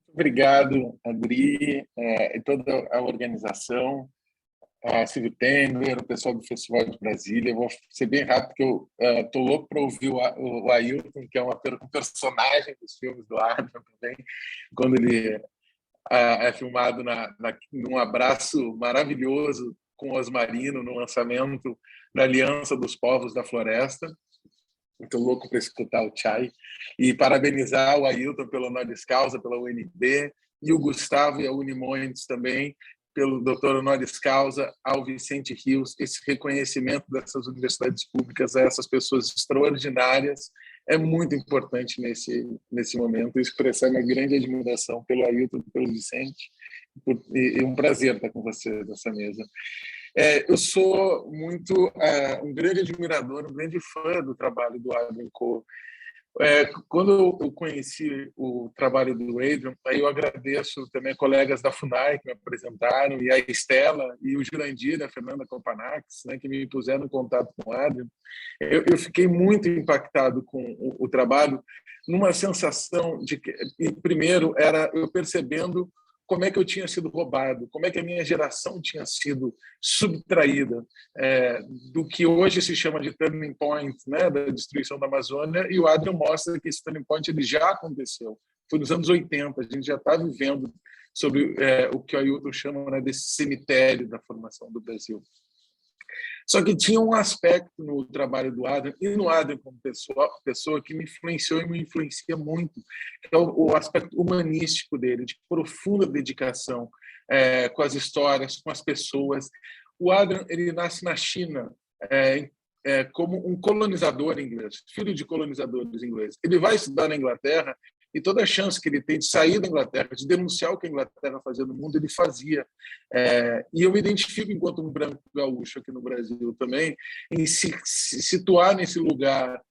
Obrigado, Adri, e toda a organização, a Silvio Tender, o pessoal do Festival de Brasília. Eu vou ser bem rápido, porque eu estou louco para ouvir o Ailton, que é um personagem dos filmes do Adrian também, quando ele é filmado num abraço maravilhoso com o Osmarino, no lançamento da Aliança dos Povos da Floresta. Estou louco para escutar o Chai. E parabenizar o Ailton pelo Honoris Causa, pela UNB, e o Gustavo e a Unimontes também, pelo doutor Honoris Causa, ao Vicente Rios. Esse reconhecimento dessas universidades públicas a essas pessoas extraordinárias é muito importante nesse momento. Expressar minha grande admiração pelo Ailton e pelo Vicente. E um prazer estar com vocês nessa mesa. Eu sou um grande admirador, um grande fã do trabalho do Adrian Coe. Quando eu conheci o trabalho do Adrian, aí eu agradeço também colegas da FUNAI que me apresentaram, e a Estela e o Jurandir, a Fernanda Companax, né, que me puseram em contato com o Adrian. Eu fiquei muito impactado com o trabalho, numa sensação de que, primeiro, era eu percebendo como é que eu tinha sido roubado, como é que a minha geração tinha sido subtraída do que hoje se chama de turning point, né, da destruição da Amazônia, e o Adrian mostra que esse turning point ele já aconteceu. Foi nos anos 80, a gente já está vivendo sobre o que o Ailton chama, né, desse cemitério da formação do Brasil. Só que tinha um aspecto no trabalho do Adrian, e no Adrian como pessoa que me influenciou e me influencia muito, que é o aspecto humanístico dele, de profunda dedicação com as histórias, com as pessoas. O Adrian ele nasce na China como um colonizador inglês, filho de colonizadores ingleses. Ele vai estudar na Inglaterra, e toda a chance que ele tem de sair da Inglaterra, de denunciar o que a Inglaterra fazia no mundo, ele fazia. E eu me identifico enquanto um branco gaúcho aqui no Brasil também, em se situar nesse lugar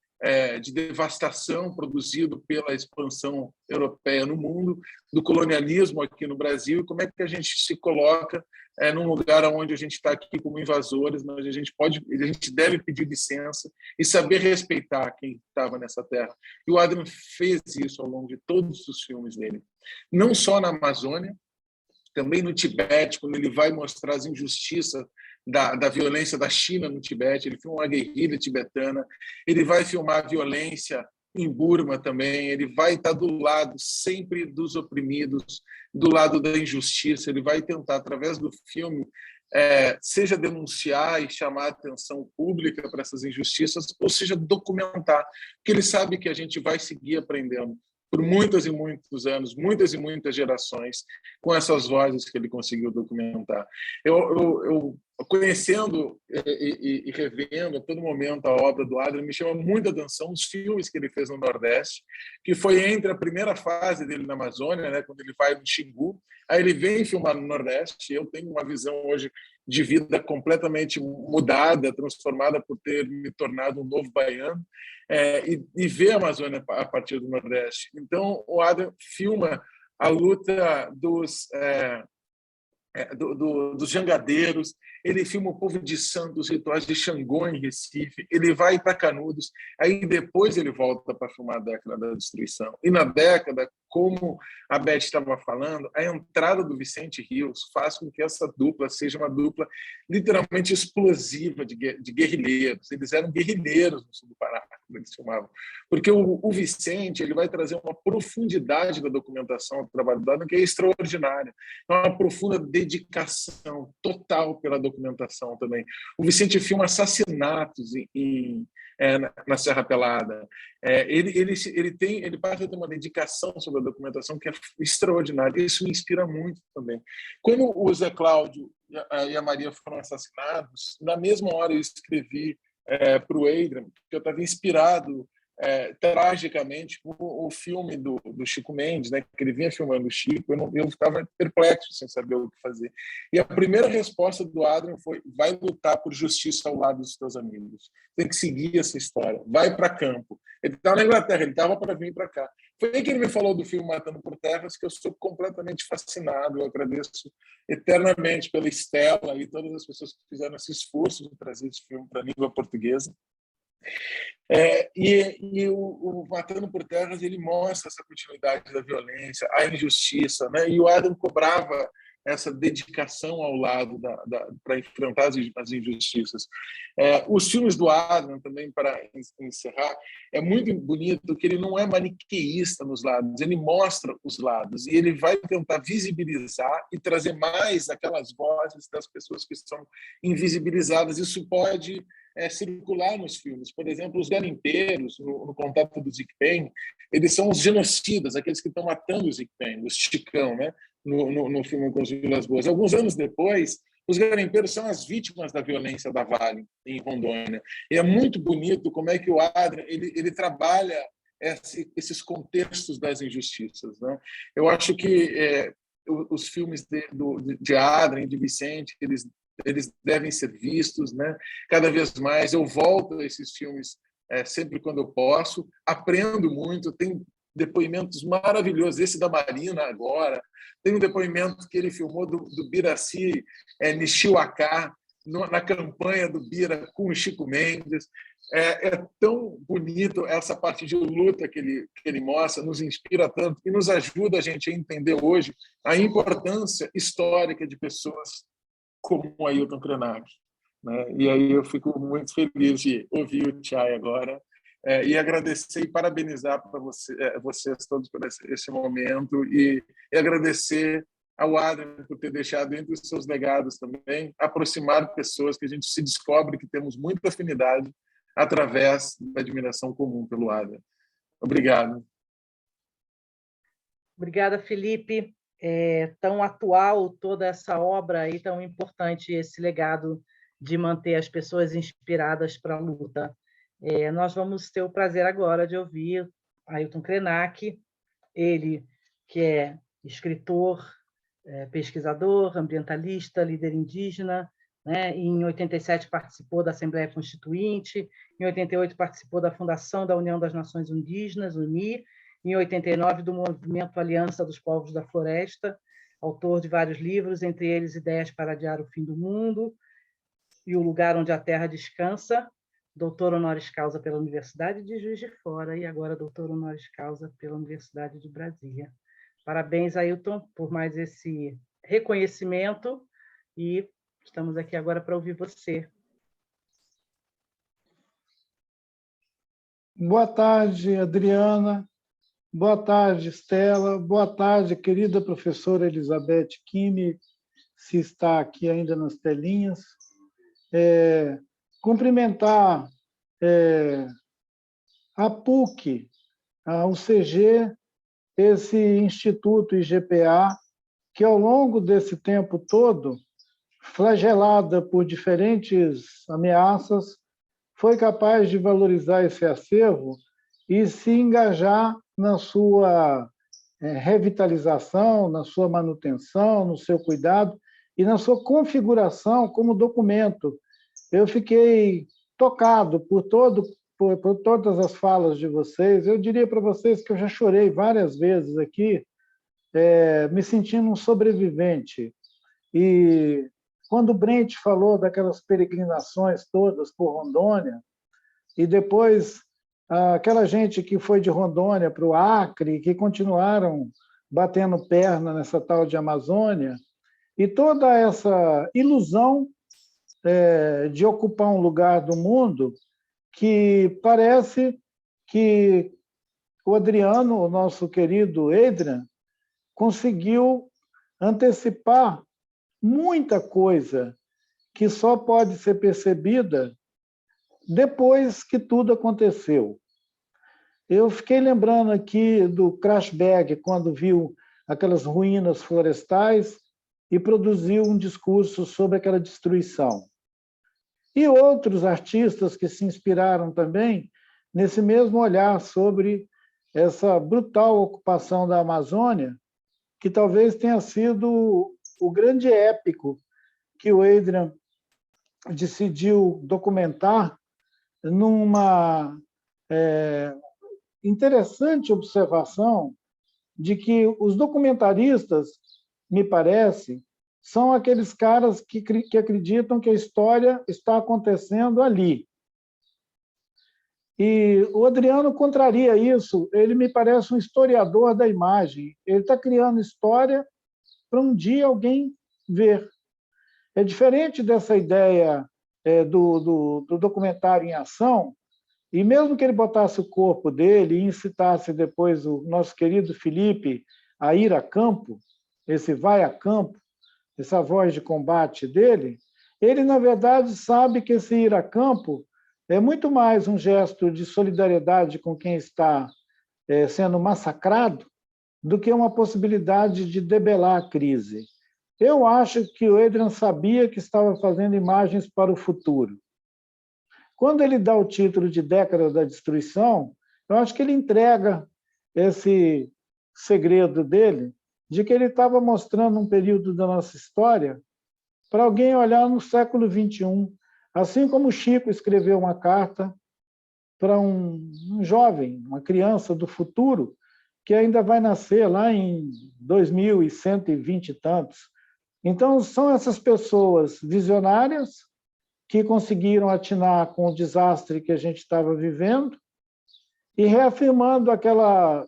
de devastação produzido pela expansão europeia no mundo, do colonialismo aqui no Brasil, e como é que a gente se coloca num lugar onde a gente está aqui como invasores, mas a gente deve pedir licença e saber respeitar quem estava nessa terra. E o Adrian fez isso ao longo de todos os filmes dele, não só na Amazônia, também no Tibete, quando ele vai mostrar as injustiças da violência da China no Tibete, ele filma a guerrilha tibetana, ele vai filmar a violência em Burma também, ele vai estar do lado sempre dos oprimidos, do lado da injustiça, ele vai tentar, através do filme, seja denunciar e chamar a atenção pública para essas injustiças, ou seja, documentar, porque ele sabe que a gente vai seguir aprendendo por muitos e muitos anos, muitas e muitas gerações, com essas vozes que ele conseguiu documentar. Eu conhecendo e revendo a todo momento a obra do Adrian, me chama muita atenção os filmes que ele fez no Nordeste, que foi entre a primeira fase dele na Amazônia, né, quando ele vai no Xingu, aí ele vem filmar no Nordeste. Eu tenho uma visão hoje de vida completamente mudada, transformada por ter me tornado um novo baiano, e ver a Amazônia a partir do Nordeste. Então, o Adrian filma a luta dos jangadeiros, ele filma o povo de Santos, os rituais de Xangô em Recife, ele vai para Canudos, aí depois ele volta para filmar a década da destruição. E na década, como a Beth estava falando, a entrada do Vicente Rios faz com que essa dupla seja uma dupla literalmente explosiva de guerrilheiros. Eles eram guerrilheiros no sul do Pará, como eles filmavam. Porque o Vicente ele vai trazer uma profundidade da documentação do trabalho do Adrian que é extraordinária. É uma profunda dedicação total pela documentação também. O Vicente filma assassinatos na Serra Pelada. Ele passa a ter uma dedicação sobre a documentação que é extraordinária. Isso me inspira muito também. Quando o Zé Cláudio e a Maria foram assassinados, na mesma hora eu escrevi para o Adrian, porque eu estava inspirado tragicamente o filme do Chico Mendes, né, que ele vinha filmando o Chico. Eu ficava perplexo sem saber o que fazer. E a primeira resposta do Adrian foi: vai lutar por justiça ao lado dos teus amigos. Tem que seguir essa história. Vai para campo. Ele estava na Inglaterra, ele estava para vir para cá. Foi aí que ele me falou do filme Matando por Terras, que eu sou completamente fascinado. Eu agradeço eternamente pela Estela e todas as pessoas que fizeram esse esforço de trazer esse filme para a língua portuguesa. O Matando por Terras ele mostra essa continuidade da violência, a injustiça, né? E o Adrian cobrava essa dedicação ao lado para enfrentar as injustiças. Os filmes do Adrian também, para encerrar, é muito bonito que ele não é maniqueísta nos lados, ele mostra os lados e ele vai tentar visibilizar e trazer mais aquelas vozes das pessoas que estão invisibilizadas. Isso pode circular nos filmes. Por exemplo, os garimpeiros, no Contato do Ziquepem, eles são os genocidas, aqueles que estão matando os Ziquepem, os Chicão, né? No filme Com as Vilas Boas. Alguns anos depois, os garimpeiros são as vítimas da violência da Vale, em Rondônia. E é muito bonito como é que o Adrian ele trabalha esses contextos das injustiças, né? Eu acho que os filmes de Adrian, de Vicente, eles devem ser vistos, né? Cada vez mais eu volto a esses filmes sempre quando eu posso, aprendo muito, tem depoimentos maravilhosos, esse da Marina agora, tem um depoimento que ele filmou do Biraci Nishiwaka, na campanha do Bira com o Chico Mendes. É tão bonito essa parte de luta que ele mostra, nos inspira tanto e nos ajuda a gente a entender hoje a importância histórica de pessoas como o Ailton Krenak, né? E aí eu fico muito feliz de ouvir o Tchai agora e agradecer e parabenizar para vocês todos por esse momento e agradecer ao Adrian por ter deixado entre os seus legados também aproximar pessoas que a gente se descobre que temos muita afinidade através da admiração comum pelo Adrian. Obrigado. Obrigada, Felipe. Tão atual toda essa obra e tão importante esse legado de manter as pessoas inspiradas para a luta. Nós vamos ter o prazer agora de ouvir Ailton Krenak, ele que é escritor, pesquisador, ambientalista, líder indígena, né? Em 87 participou da Assembleia Constituinte, em 88 participou da fundação da União das Nações Indígenas, UNI, em 89 do Movimento Aliança dos Povos da Floresta, autor de vários livros, entre eles Ideias para Adiar o Fim do Mundo e O Lugar Onde a Terra Descansa, doutor honoris causa pela Universidade de Juiz de Fora e agora doutor honoris causa pela Universidade de Brasília. Parabéns, Ailton, por mais esse reconhecimento e estamos aqui agora para ouvir você. Boa tarde, Adriana. Boa tarde, Estela. Boa tarde, querida professora Elizabeth Kimi, se está aqui ainda nas telinhas. Cumprimentar a PUC, a UCG, esse Instituto IGPA, que ao longo desse tempo todo, flagelada por diferentes ameaças, foi capaz de valorizar esse acervo e se engajar na sua revitalização, na sua manutenção, no seu cuidado e na sua configuração como documento. Eu fiquei tocado por todas as falas de vocês. Eu diria para vocês que eu já chorei várias vezes aqui, me sentindo um sobrevivente. E quando o Brent falou daquelas peregrinações todas por Rondônia, e depois aquela gente que foi de Rondônia para o Acre, que continuaram batendo perna nessa tal de Amazônia, e toda essa ilusão de ocupar um lugar do mundo que parece que o Adriano, o nosso querido Adrian, conseguiu antecipar muita coisa que só pode ser percebida depois que tudo aconteceu. Eu fiquei lembrando aqui do Krashberg, quando viu aquelas ruínas florestais e produziu um discurso sobre aquela destruição. E outros artistas que se inspiraram também nesse mesmo olhar sobre essa brutal ocupação da Amazônia, que talvez tenha sido o grande épico que o Adrian decidiu documentar numa interessante observação de que os documentaristas, me parece, são aqueles caras que acreditam que a história está acontecendo ali. E o Adriano contraria isso. Ele me parece um historiador da imagem. Ele está criando história para um dia alguém ver. É diferente dessa ideia do documentário em ação, e mesmo que ele botasse o corpo dele e incitasse depois o nosso querido Felipe a ir a campo, esse vai a campo, essa voz de combate dele, ele, na verdade, sabe que esse ir a campo é muito mais um gesto de solidariedade com quem está sendo massacrado do que uma possibilidade de debelar a crise. Eu acho que o Adrian sabia que estava fazendo imagens para o futuro. Quando ele dá o título de Década da Destruição, eu acho que ele entrega esse segredo dele, de que ele estava mostrando um período da nossa história para alguém olhar no século XXI, assim como o Chico escreveu uma carta para um jovem, uma criança do futuro, que ainda vai nascer lá em 2120 e tantos. Então, são essas pessoas visionárias que conseguiram atinar com o desastre que a gente estava vivendo e reafirmando aquela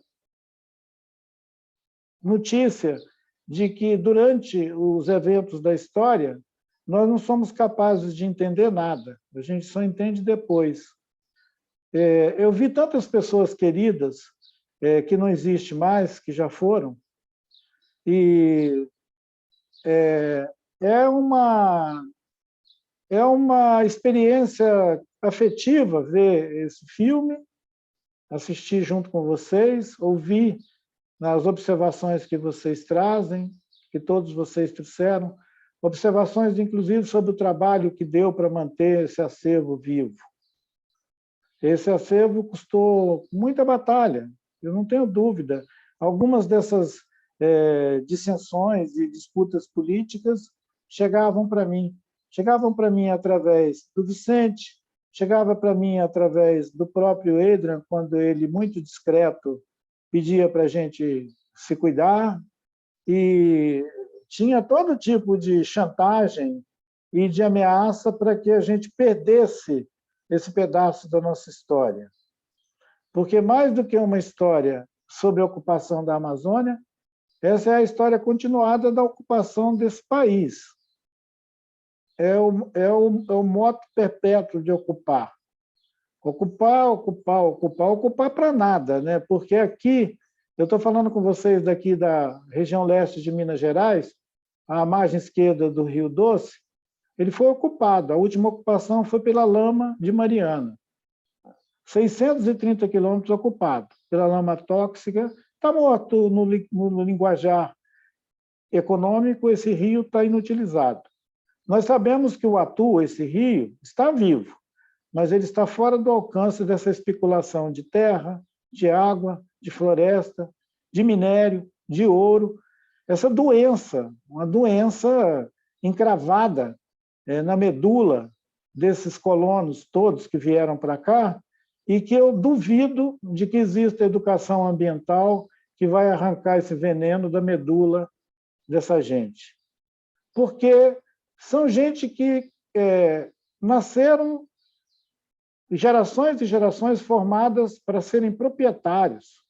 notícia de que, durante os eventos da história, nós não somos capazes de entender nada, a gente só entende depois. Eu vi tantas pessoas queridas que não existem mais, que já foram, e é uma experiência afetiva ver esse filme, assistir junto com vocês, ouvir nas observações que vocês trazem, que todos vocês trouxeram, observações, inclusive, sobre o trabalho que deu para manter esse acervo vivo. Esse acervo custou muita batalha, eu não tenho dúvida. Algumas dessas dissensões e disputas políticas chegavam para mim. Chegavam para mim através do Vicente, chegava para mim através do próprio Adrian, quando ele, muito discreto, pedia para a gente se cuidar, e tinha todo tipo de chantagem e de ameaça para que a gente perdesse esse pedaço da nossa história. Porque, mais do que uma história sobre a ocupação da Amazônia, Essa é a história continuada da ocupação desse país. É o moto perpétuo de ocupar. Ocupar para nada, né? Porque aqui, eu estou falando com vocês daqui da região leste de Minas Gerais, à margem esquerda do Rio Doce, ele foi ocupado. A última ocupação foi pela Lama de Mariana. 630 quilômetros ocupados pela lama tóxica. Está morto no linguajar econômico, esse rio está inutilizado. Nós sabemos que o Atu, esse rio, está vivo, mas ele está fora do alcance dessa especulação de terra, de água, de floresta, de minério, de ouro. Essa doença, uma doença encravada na medula desses colonos todos que vieram para cá, e que eu duvido de que exista educação ambiental que vai arrancar esse veneno da medula dessa gente. Porque são gente que nasceram gerações e gerações formadas para serem proprietários.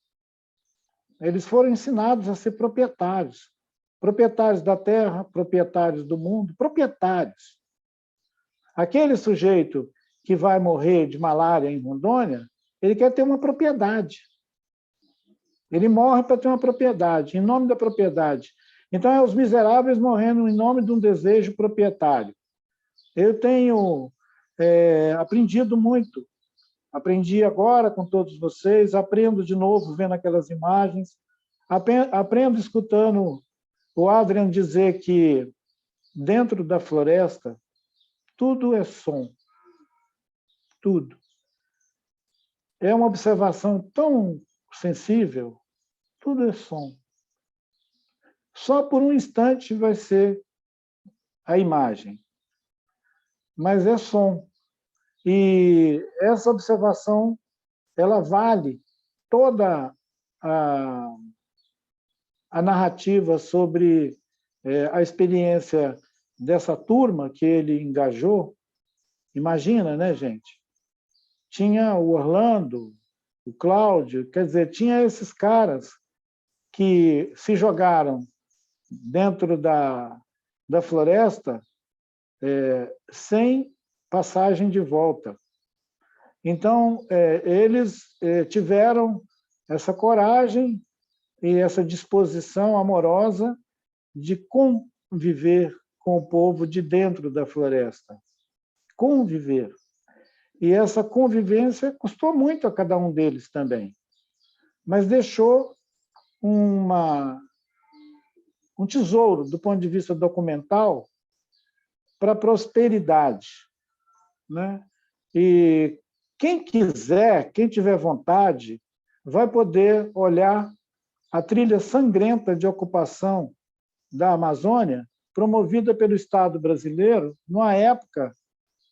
Eles foram ensinados a ser proprietários. Proprietários da terra, proprietários do mundo, proprietários. Aquele sujeito que vai morrer de malária em Rondônia, ele quer ter uma propriedade. Ele morre para ter uma propriedade, em nome da propriedade. Então, é os miseráveis morrendo em nome de um desejo proprietário. Eu tenho aprendido muito. Aprendi agora com todos vocês, aprendo de novo vendo aquelas imagens, aprendo escutando o Adrian dizer que dentro da floresta tudo é som. Tudo. É uma observação tão sensível, tudo é som. Só por um instante vai ser a imagem, mas é som. E essa observação, ela vale toda a narrativa sobre a experiência dessa turma que ele engajou. Imagina, né, gente? Tinha o Orlando, o Cláudio, quer dizer, tinha esses caras que se jogaram dentro da floresta sem passagem de volta. Então, eles tiveram essa coragem e essa disposição amorosa de conviver com o povo de dentro da floresta. Conviver. E essa convivência custou muito a cada um deles também, mas deixou um tesouro, do ponto de vista documental, para a prosperidade, né? E quem quiser, quem tiver vontade, vai poder olhar a trilha sangrenta de ocupação da Amazônia, promovida pelo Estado brasileiro, numa época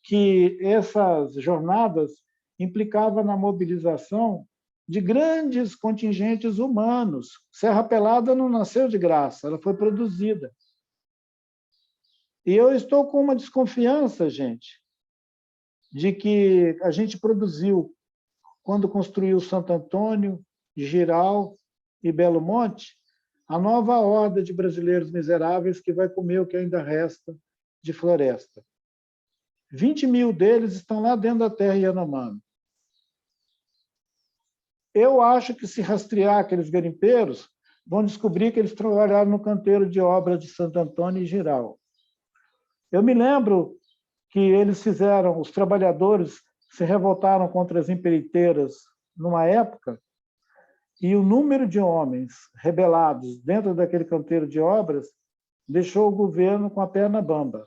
que essas jornadas implicavam na mobilização de grandes contingentes humanos. Serra Pelada não nasceu de graça, ela foi produzida. E eu estou com uma desconfiança, gente, de que a gente produziu, quando construiu Santo Antônio, Giral e Belo Monte, a nova horda de brasileiros miseráveis que vai comer o que ainda resta de floresta. 20 mil deles estão lá dentro da terra Yanomami. Eu acho que, se rastrear aqueles garimpeiros, vão descobrir que eles trabalharam no canteiro de obras de Santo Antônio e Giral. Eu me lembro que eles fizeram, os trabalhadores se revoltaram contra as empreiteiras numa época, e o número de homens rebelados dentro daquele canteiro de obras deixou o governo com a perna bamba.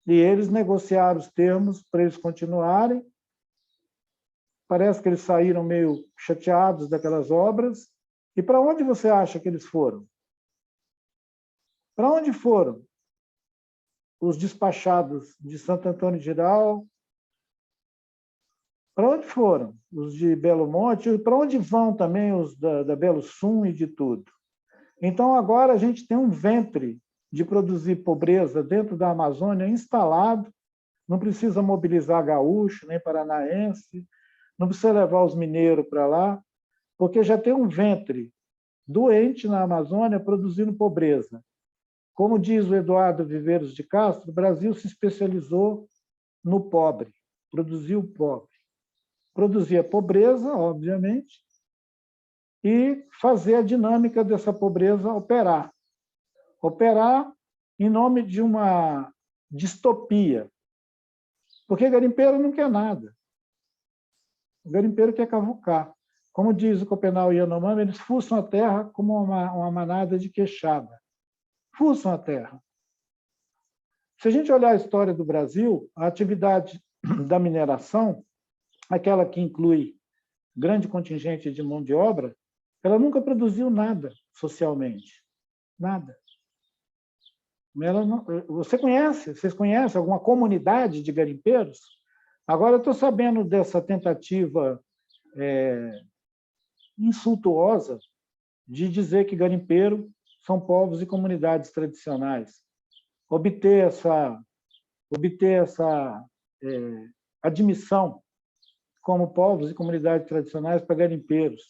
E eles negociaram os termos para eles continuarem. Parece que eles saíram meio chateados daquelas obras. E para onde você acha que eles foram? Para onde foram os despachados de Santo Antônio de Giral? Para onde foram os de Belo Monte? Para onde vão também os da Belo Sum e de tudo? Então, agora a gente tem um ventre de produzir pobreza dentro da Amazônia instalado, não precisa mobilizar gaúcho, nem paranaense, não precisa levar os mineiros para lá, porque já tem um ventre doente na Amazônia, produzindo pobreza. Como diz o Eduardo Viveiros de Castro, o Brasil se especializou no pobre, produziu o pobre. Produzia pobreza, obviamente, e fazer a dinâmica dessa pobreza operar. Operar em nome de uma distopia. Porque garimpeiro não quer nada. O garimpeiro quer cavucar. Como diz o Copenau Yanomami, eles fuçam a terra como uma manada de queixada. Fuçam a terra. Se a gente olhar a história do Brasil, a atividade da mineração, aquela que inclui grande contingente de mão de obra, ela nunca produziu nada socialmente. Nada. Vocês conhecem alguma comunidade de garimpeiros? Agora eu estou sabendo dessa tentativa insultuosa de dizer que garimpeiro são povos e comunidades tradicionais. Obter essa admissão como povos e comunidades tradicionais para garimpeiros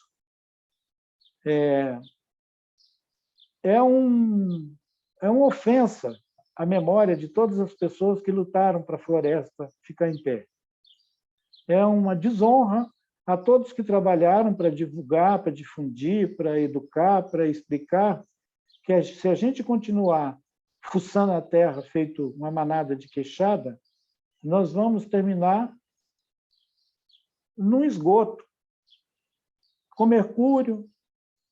é uma ofensa à memória de todas as pessoas que lutaram para a floresta ficar em pé. É uma desonra a todos que trabalharam para divulgar, para difundir, para educar, para explicar que se a gente continuar fuçando a terra feito uma manada de queixada, nós vamos terminar num esgoto, com mercúrio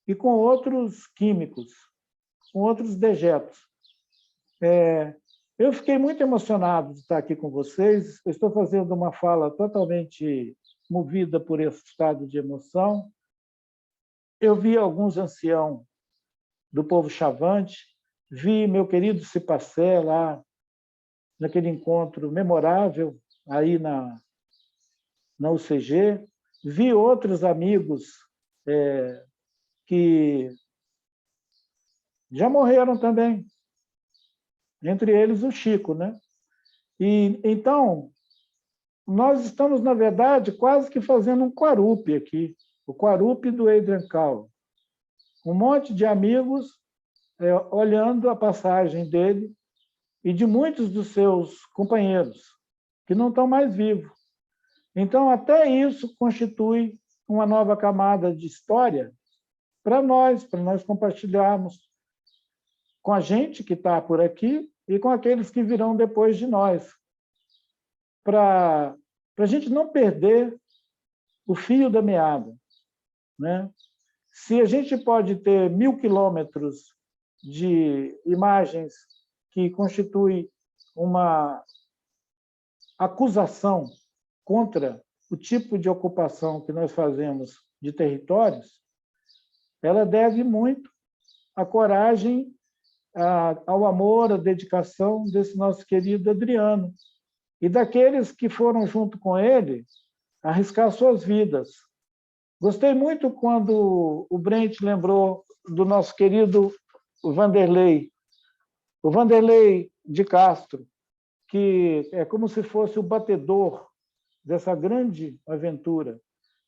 e com outros químicos, com outros dejetos. Eu fiquei muito emocionado de estar aqui com vocês. Eu estou fazendo uma fala totalmente movida por esse estado de emoção. Eu vi alguns anciãos do povo Chavante, vi meu querido Cipacé lá, naquele encontro memorável, aí na UCG, vi outros amigos que já morreram também, entre eles o Chico, né? E então nós estamos, na verdade, quase que fazendo um Quarupi aqui, o Quarupi do Adrian Cal. Um monte de amigos olhando a passagem dele e de muitos dos seus companheiros, que não estão mais vivos. Então, até isso constitui uma nova camada de história para nós compartilharmos com a gente que está por aqui e com aqueles que virão depois de nós, para a gente não perder o fio da meada, né? Se a gente pode ter 1000 quilômetros de imagens que constituem uma acusação contra o tipo de ocupação que nós fazemos de territórios, ela deve muito à coragem, ao amor, à dedicação desse nosso querido Adriano e daqueles que foram junto com ele arriscar suas vidas. Gostei muito quando o Brent lembrou do nosso querido Vanderlei, o Vanderlei de Castro, que é como se fosse o batedor dessa grande aventura,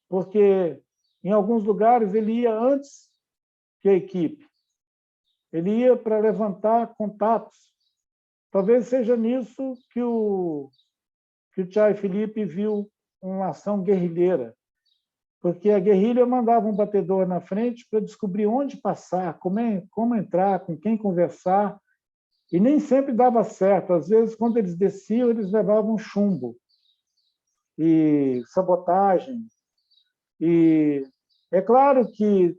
porque em alguns lugares ele ia antes que a equipe, ele ia para levantar contatos. Talvez seja nisso que o Chay Felipe viu uma ação guerrilheira, porque a guerrilha mandava um batedor na frente para descobrir onde passar, como entrar, com quem conversar, e nem sempre dava certo. Às vezes, quando eles desciam, eles levavam chumbo e sabotagem. E é claro que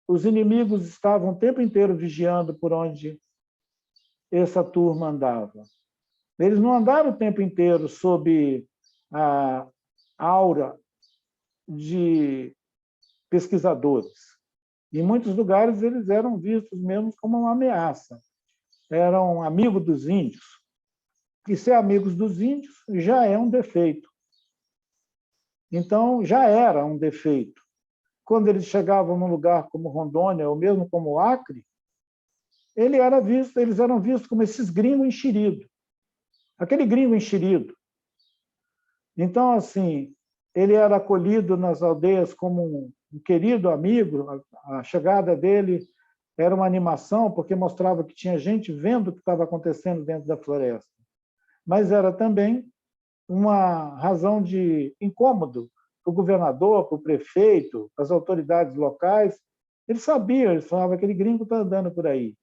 os inimigos estavam o tempo inteiro vigiando por onde essa turma andava. Eles não andaram o tempo inteiro sob a aura de pesquisadores. Em muitos lugares, eles eram vistos mesmo como uma ameaça. Eram amigos dos índios. E ser amigos dos índios já é um defeito. Então, já era um defeito. Quando eles chegavam num lugar como Rondônia, ou mesmo como Acre, eles eram vistos como esses gringos enxeridos. Aquele gringo enxerido. Então, assim, ele era acolhido nas aldeias como um querido amigo, a chegada dele era uma animação, porque mostrava que tinha gente vendo o que estava acontecendo dentro da floresta. Mas era também uma razão de incômodo para o governador, para o prefeito, para as autoridades locais. Eles sabiam, eles falavam, aquele gringo está andando por aí.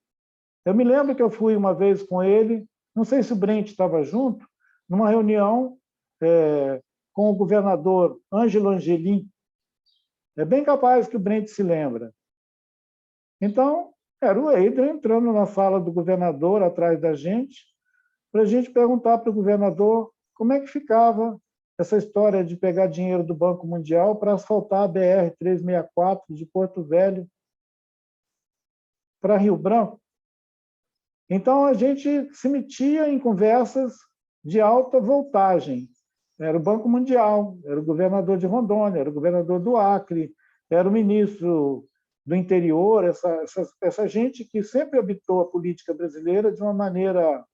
Eu me lembro que eu fui uma vez com ele, não sei se o Brent estava junto, numa reunião com o governador Ângelo Angelim. É bem capaz que o Brent se lembra. Então, era o Adrian entrando na sala do governador, atrás da gente, para a gente perguntar para o governador como é que ficava essa história de pegar dinheiro do Banco Mundial para asfaltar a BR-364 de Porto Velho para Rio Branco. Então, a gente se metia em conversas de alta voltagem. Era o Banco Mundial, era o governador de Rondônia, era o governador do Acre, era o ministro do interior, essa gente que sempre habitou a política brasileira de uma maneira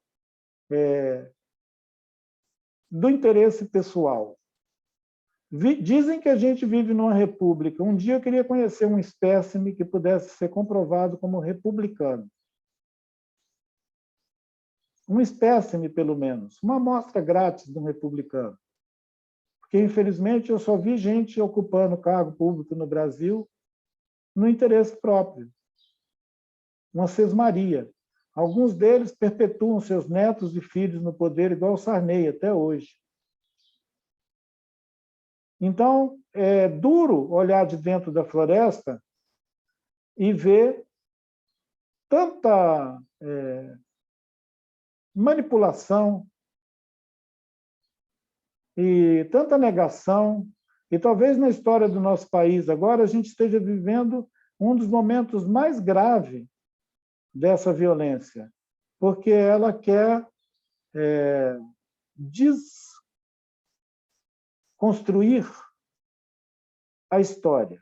do interesse pessoal. Dizem que a gente vive numa república. Um dia eu queria conhecer um espécime que pudesse ser comprovado como republicano. Um espécime, pelo menos, uma amostra grátis de um republicano. Porque, infelizmente, eu só vi gente ocupando cargo público no Brasil no interesse próprio. Uma sesmaria. Alguns deles perpetuam seus netos e filhos no poder, igual o Sarney, até hoje. Então, é duro olhar de dentro da floresta e ver tanta manipulação e tanta negação, e talvez na história do nosso país agora a gente esteja vivendo um dos momentos mais graves dessa violência, porque ela quer desconstruir a história.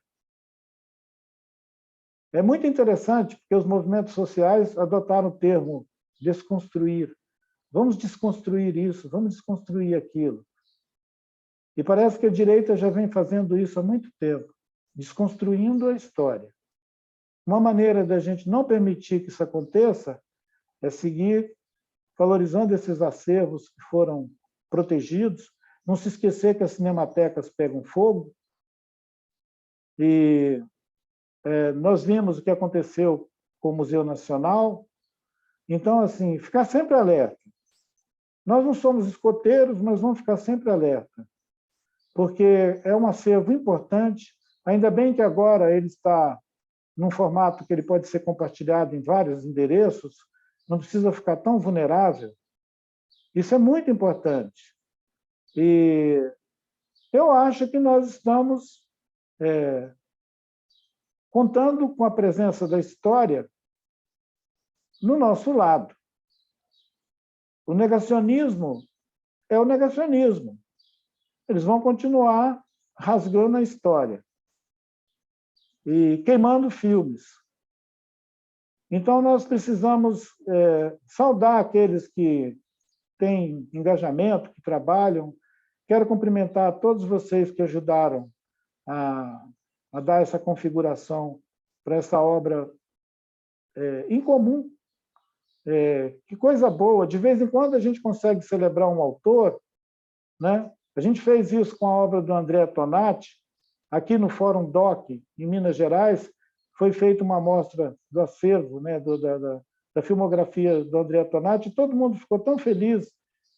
É muito interessante porque os movimentos sociais adotaram o termo desconstruir. Vamos desconstruir isso, vamos desconstruir aquilo. E parece que a direita já vem fazendo isso há muito tempo, desconstruindo a história. Uma maneira da gente não permitir que isso aconteça é seguir valorizando esses acervos que foram protegidos, não se esquecer que as cinematecas pegam fogo. E nós vimos o que aconteceu com o Museu Nacional. Então, assim, ficar sempre alerta. Nós não somos escoteiros, mas vamos ficar sempre alerta, porque é um acervo importante. Ainda bem que agora ele está num formato que ele pode ser compartilhado em vários endereços, não precisa ficar tão vulnerável. Isso é muito importante. E eu acho que nós estamos contando com a presença da história no nosso lado. O negacionismo é o negacionismo. Eles vão continuar rasgando a história e queimando filmes. Então, nós precisamos saudar aqueles que têm engajamento, que trabalham. Quero cumprimentar todos vocês que ajudaram a dar essa configuração para essa obra incomum. Que coisa boa! De vez em quando a gente consegue celebrar um autor, né? A gente fez isso com a obra do André Tonati, aqui no Fórum DOC, em Minas Gerais, foi feita uma amostra do acervo, né, da filmografia do André Tonati, e todo mundo ficou tão feliz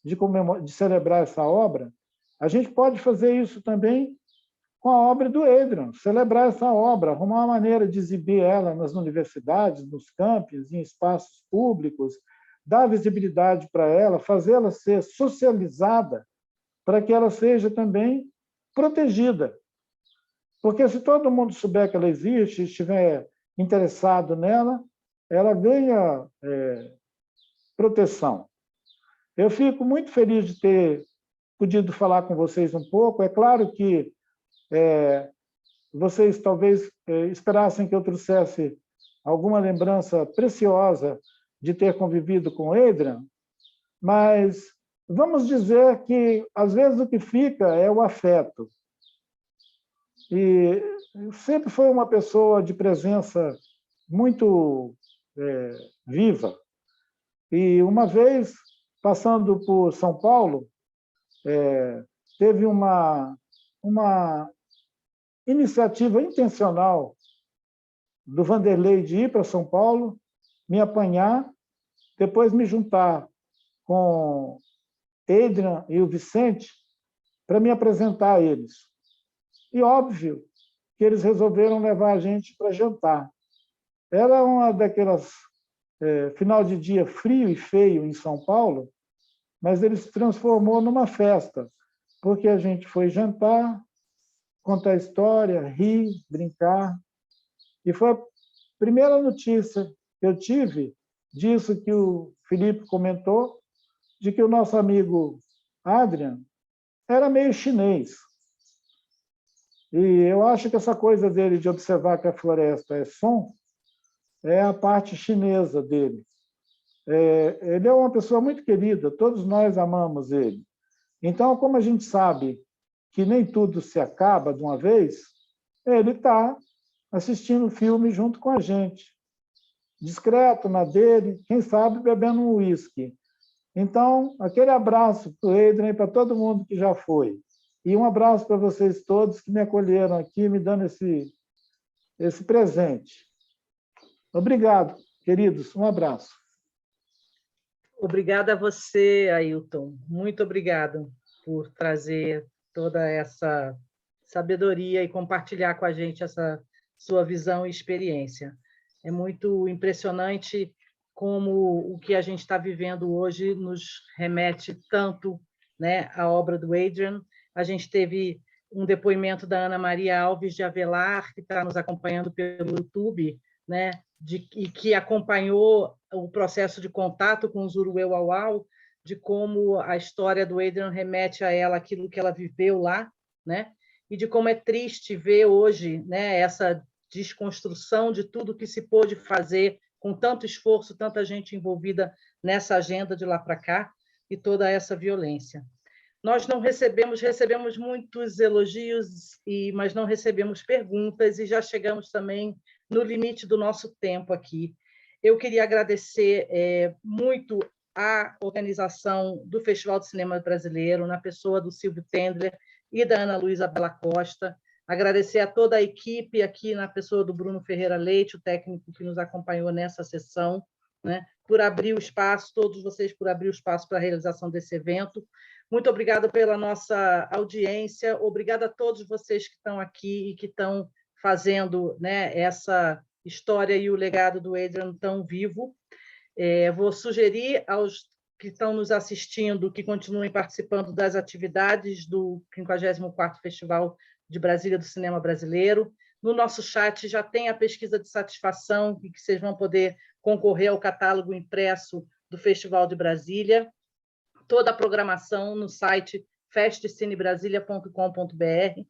de celebrar essa obra. A gente pode fazer isso também com a obra do Adrian, celebrar essa obra, arrumar uma maneira de exibir ela nas universidades, nos campos, em espaços públicos, dar visibilidade para ela, fazê-la ser socializada, para que ela seja também protegida. Porque se todo mundo souber que ela existe, estiver interessado nela, ela ganha proteção. Eu fico muito feliz de ter podido falar com vocês um pouco. É claro que vocês talvez esperassem que eu trouxesse alguma lembrança preciosa de ter convivido com o Adrian, mas vamos dizer que, às vezes, o que fica é o afeto. e sempre foi uma pessoa de presença muito viva. E uma vez, passando por São Paulo, teve uma iniciativa intencional do Vanderlei de ir para São Paulo, me apanhar, depois me juntar com Adrian e o Vicente para me apresentar a eles. E óbvio que eles resolveram levar a gente para jantar. Era uma daquelas final de dia frio e feio em São Paulo, mas ele se transformou numa festa, porque a gente foi jantar, contar história, rir, brincar. E foi a primeira notícia que eu tive disso que o Felipe comentou, de que o nosso amigo Adrian era meio chinês. E eu acho que essa coisa dele de observar que a floresta é som é a parte chinesa dele. Ele é uma pessoa muito querida, todos nós amamos ele. Então, como a gente sabe que nem tudo se acaba de uma vez, ele está assistindo o filme junto com a gente, discreto na dele, quem sabe bebendo um uísque. Então, aquele abraço para o Adrian e para todo mundo que já foi. E um abraço para vocês todos que me acolheram aqui, me dando esse presente. Obrigado, queridos. Um abraço. Obrigada a você, Ailton. Muito obrigado por trazer toda essa sabedoria e compartilhar com a gente essa sua visão e experiência. É muito impressionante como o que a gente está vivendo hoje nos remete tanto, né, à obra do Adrian. A gente teve um depoimento da Ana Maria Alves de Avelar, que está nos acompanhando pelo YouTube, né, e que acompanhou o processo de contato com os Uruê-Uauau, de como a história do Adrian remete a ela aquilo que ela viveu lá, né, e de como é triste ver hoje, né, essa desconstrução de tudo que se pôde fazer com tanto esforço, tanta gente envolvida nessa agenda de lá para cá, e toda essa violência. Nós não recebemos muitos elogios, mas não recebemos perguntas, e já chegamos também no limite do nosso tempo aqui. Eu queria agradecer muito a organização do Festival de Cinema Brasileiro, na pessoa do Silvio Tendler e da Ana Luísa Bela Costa, agradecer a toda a equipe aqui, na pessoa do Bruno Ferreira Leite, o técnico que nos acompanhou nessa sessão, né, por abrir o espaço, todos vocês por abrir o espaço para a realização desse evento. Muito obrigada pela nossa audiência, obrigada a todos vocês que estão aqui e que estão fazendo, né, essa história e o legado do Adrian tão vivo. Vou sugerir aos que estão nos assistindo que continuem participando das atividades do 54º Festival de Brasília do Cinema Brasileiro. No nosso chat já tem a pesquisa de satisfação, e que vocês vão poder concorrer ao catálogo impresso do Festival de Brasília. Toda a programação no site festcinebrasilia.com.br.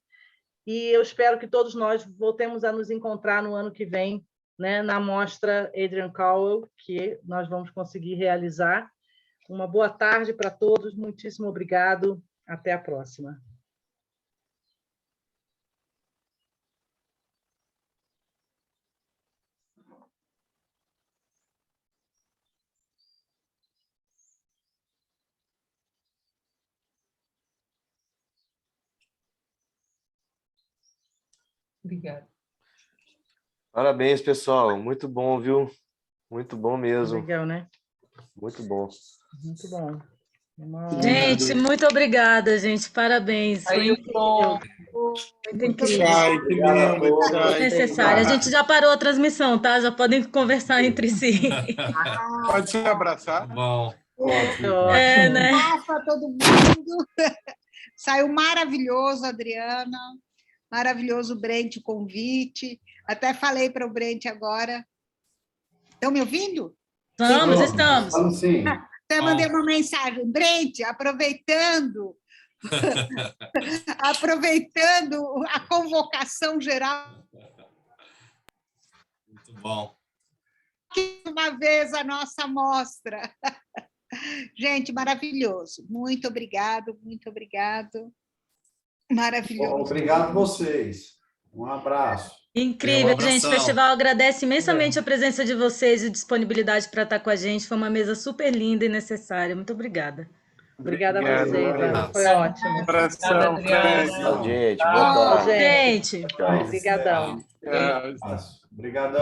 E eu espero que todos nós voltemos a nos encontrar no ano que vem, né, na mostra Adrian Cowell, que nós vamos conseguir realizar. Uma boa tarde para todos, muitíssimo obrigado. Até a próxima. Obrigada. Parabéns, pessoal. Muito bom, viu? Muito bom mesmo. Legal, né? Muito bom. Muito bom. Gente, muito obrigada, gente. Parabéns. Foi incrível. Muito incrível. Muito necessário. A gente já parou a transmissão, tá? Já podem conversar entre si. Pode se abraçar? Bom. Né? Rafa, todo mundo. Saiu maravilhoso, Adriana. Maravilhoso, Brent, o convite. Até falei para o Brent agora. Estão me ouvindo? Estamos. Sim. Até mandei uma mensagem. Brent, aproveitando a convocação geral. Muito bom. Uma vez a nossa mostra. Gente, maravilhoso. Muito obrigado, muito obrigado. Maravilhoso. Bom, obrigado a vocês. Um abraço. Incrível, gente. O festival agradece imensamente a presença de vocês e disponibilidade para estar com a gente. Foi uma mesa super linda e necessária. Muito obrigada. Obrigada a você, Ivana. Foi ótimo. Abração, Tchau, gente. Boa tarde. Gente. Obrigadão. Obrigadão.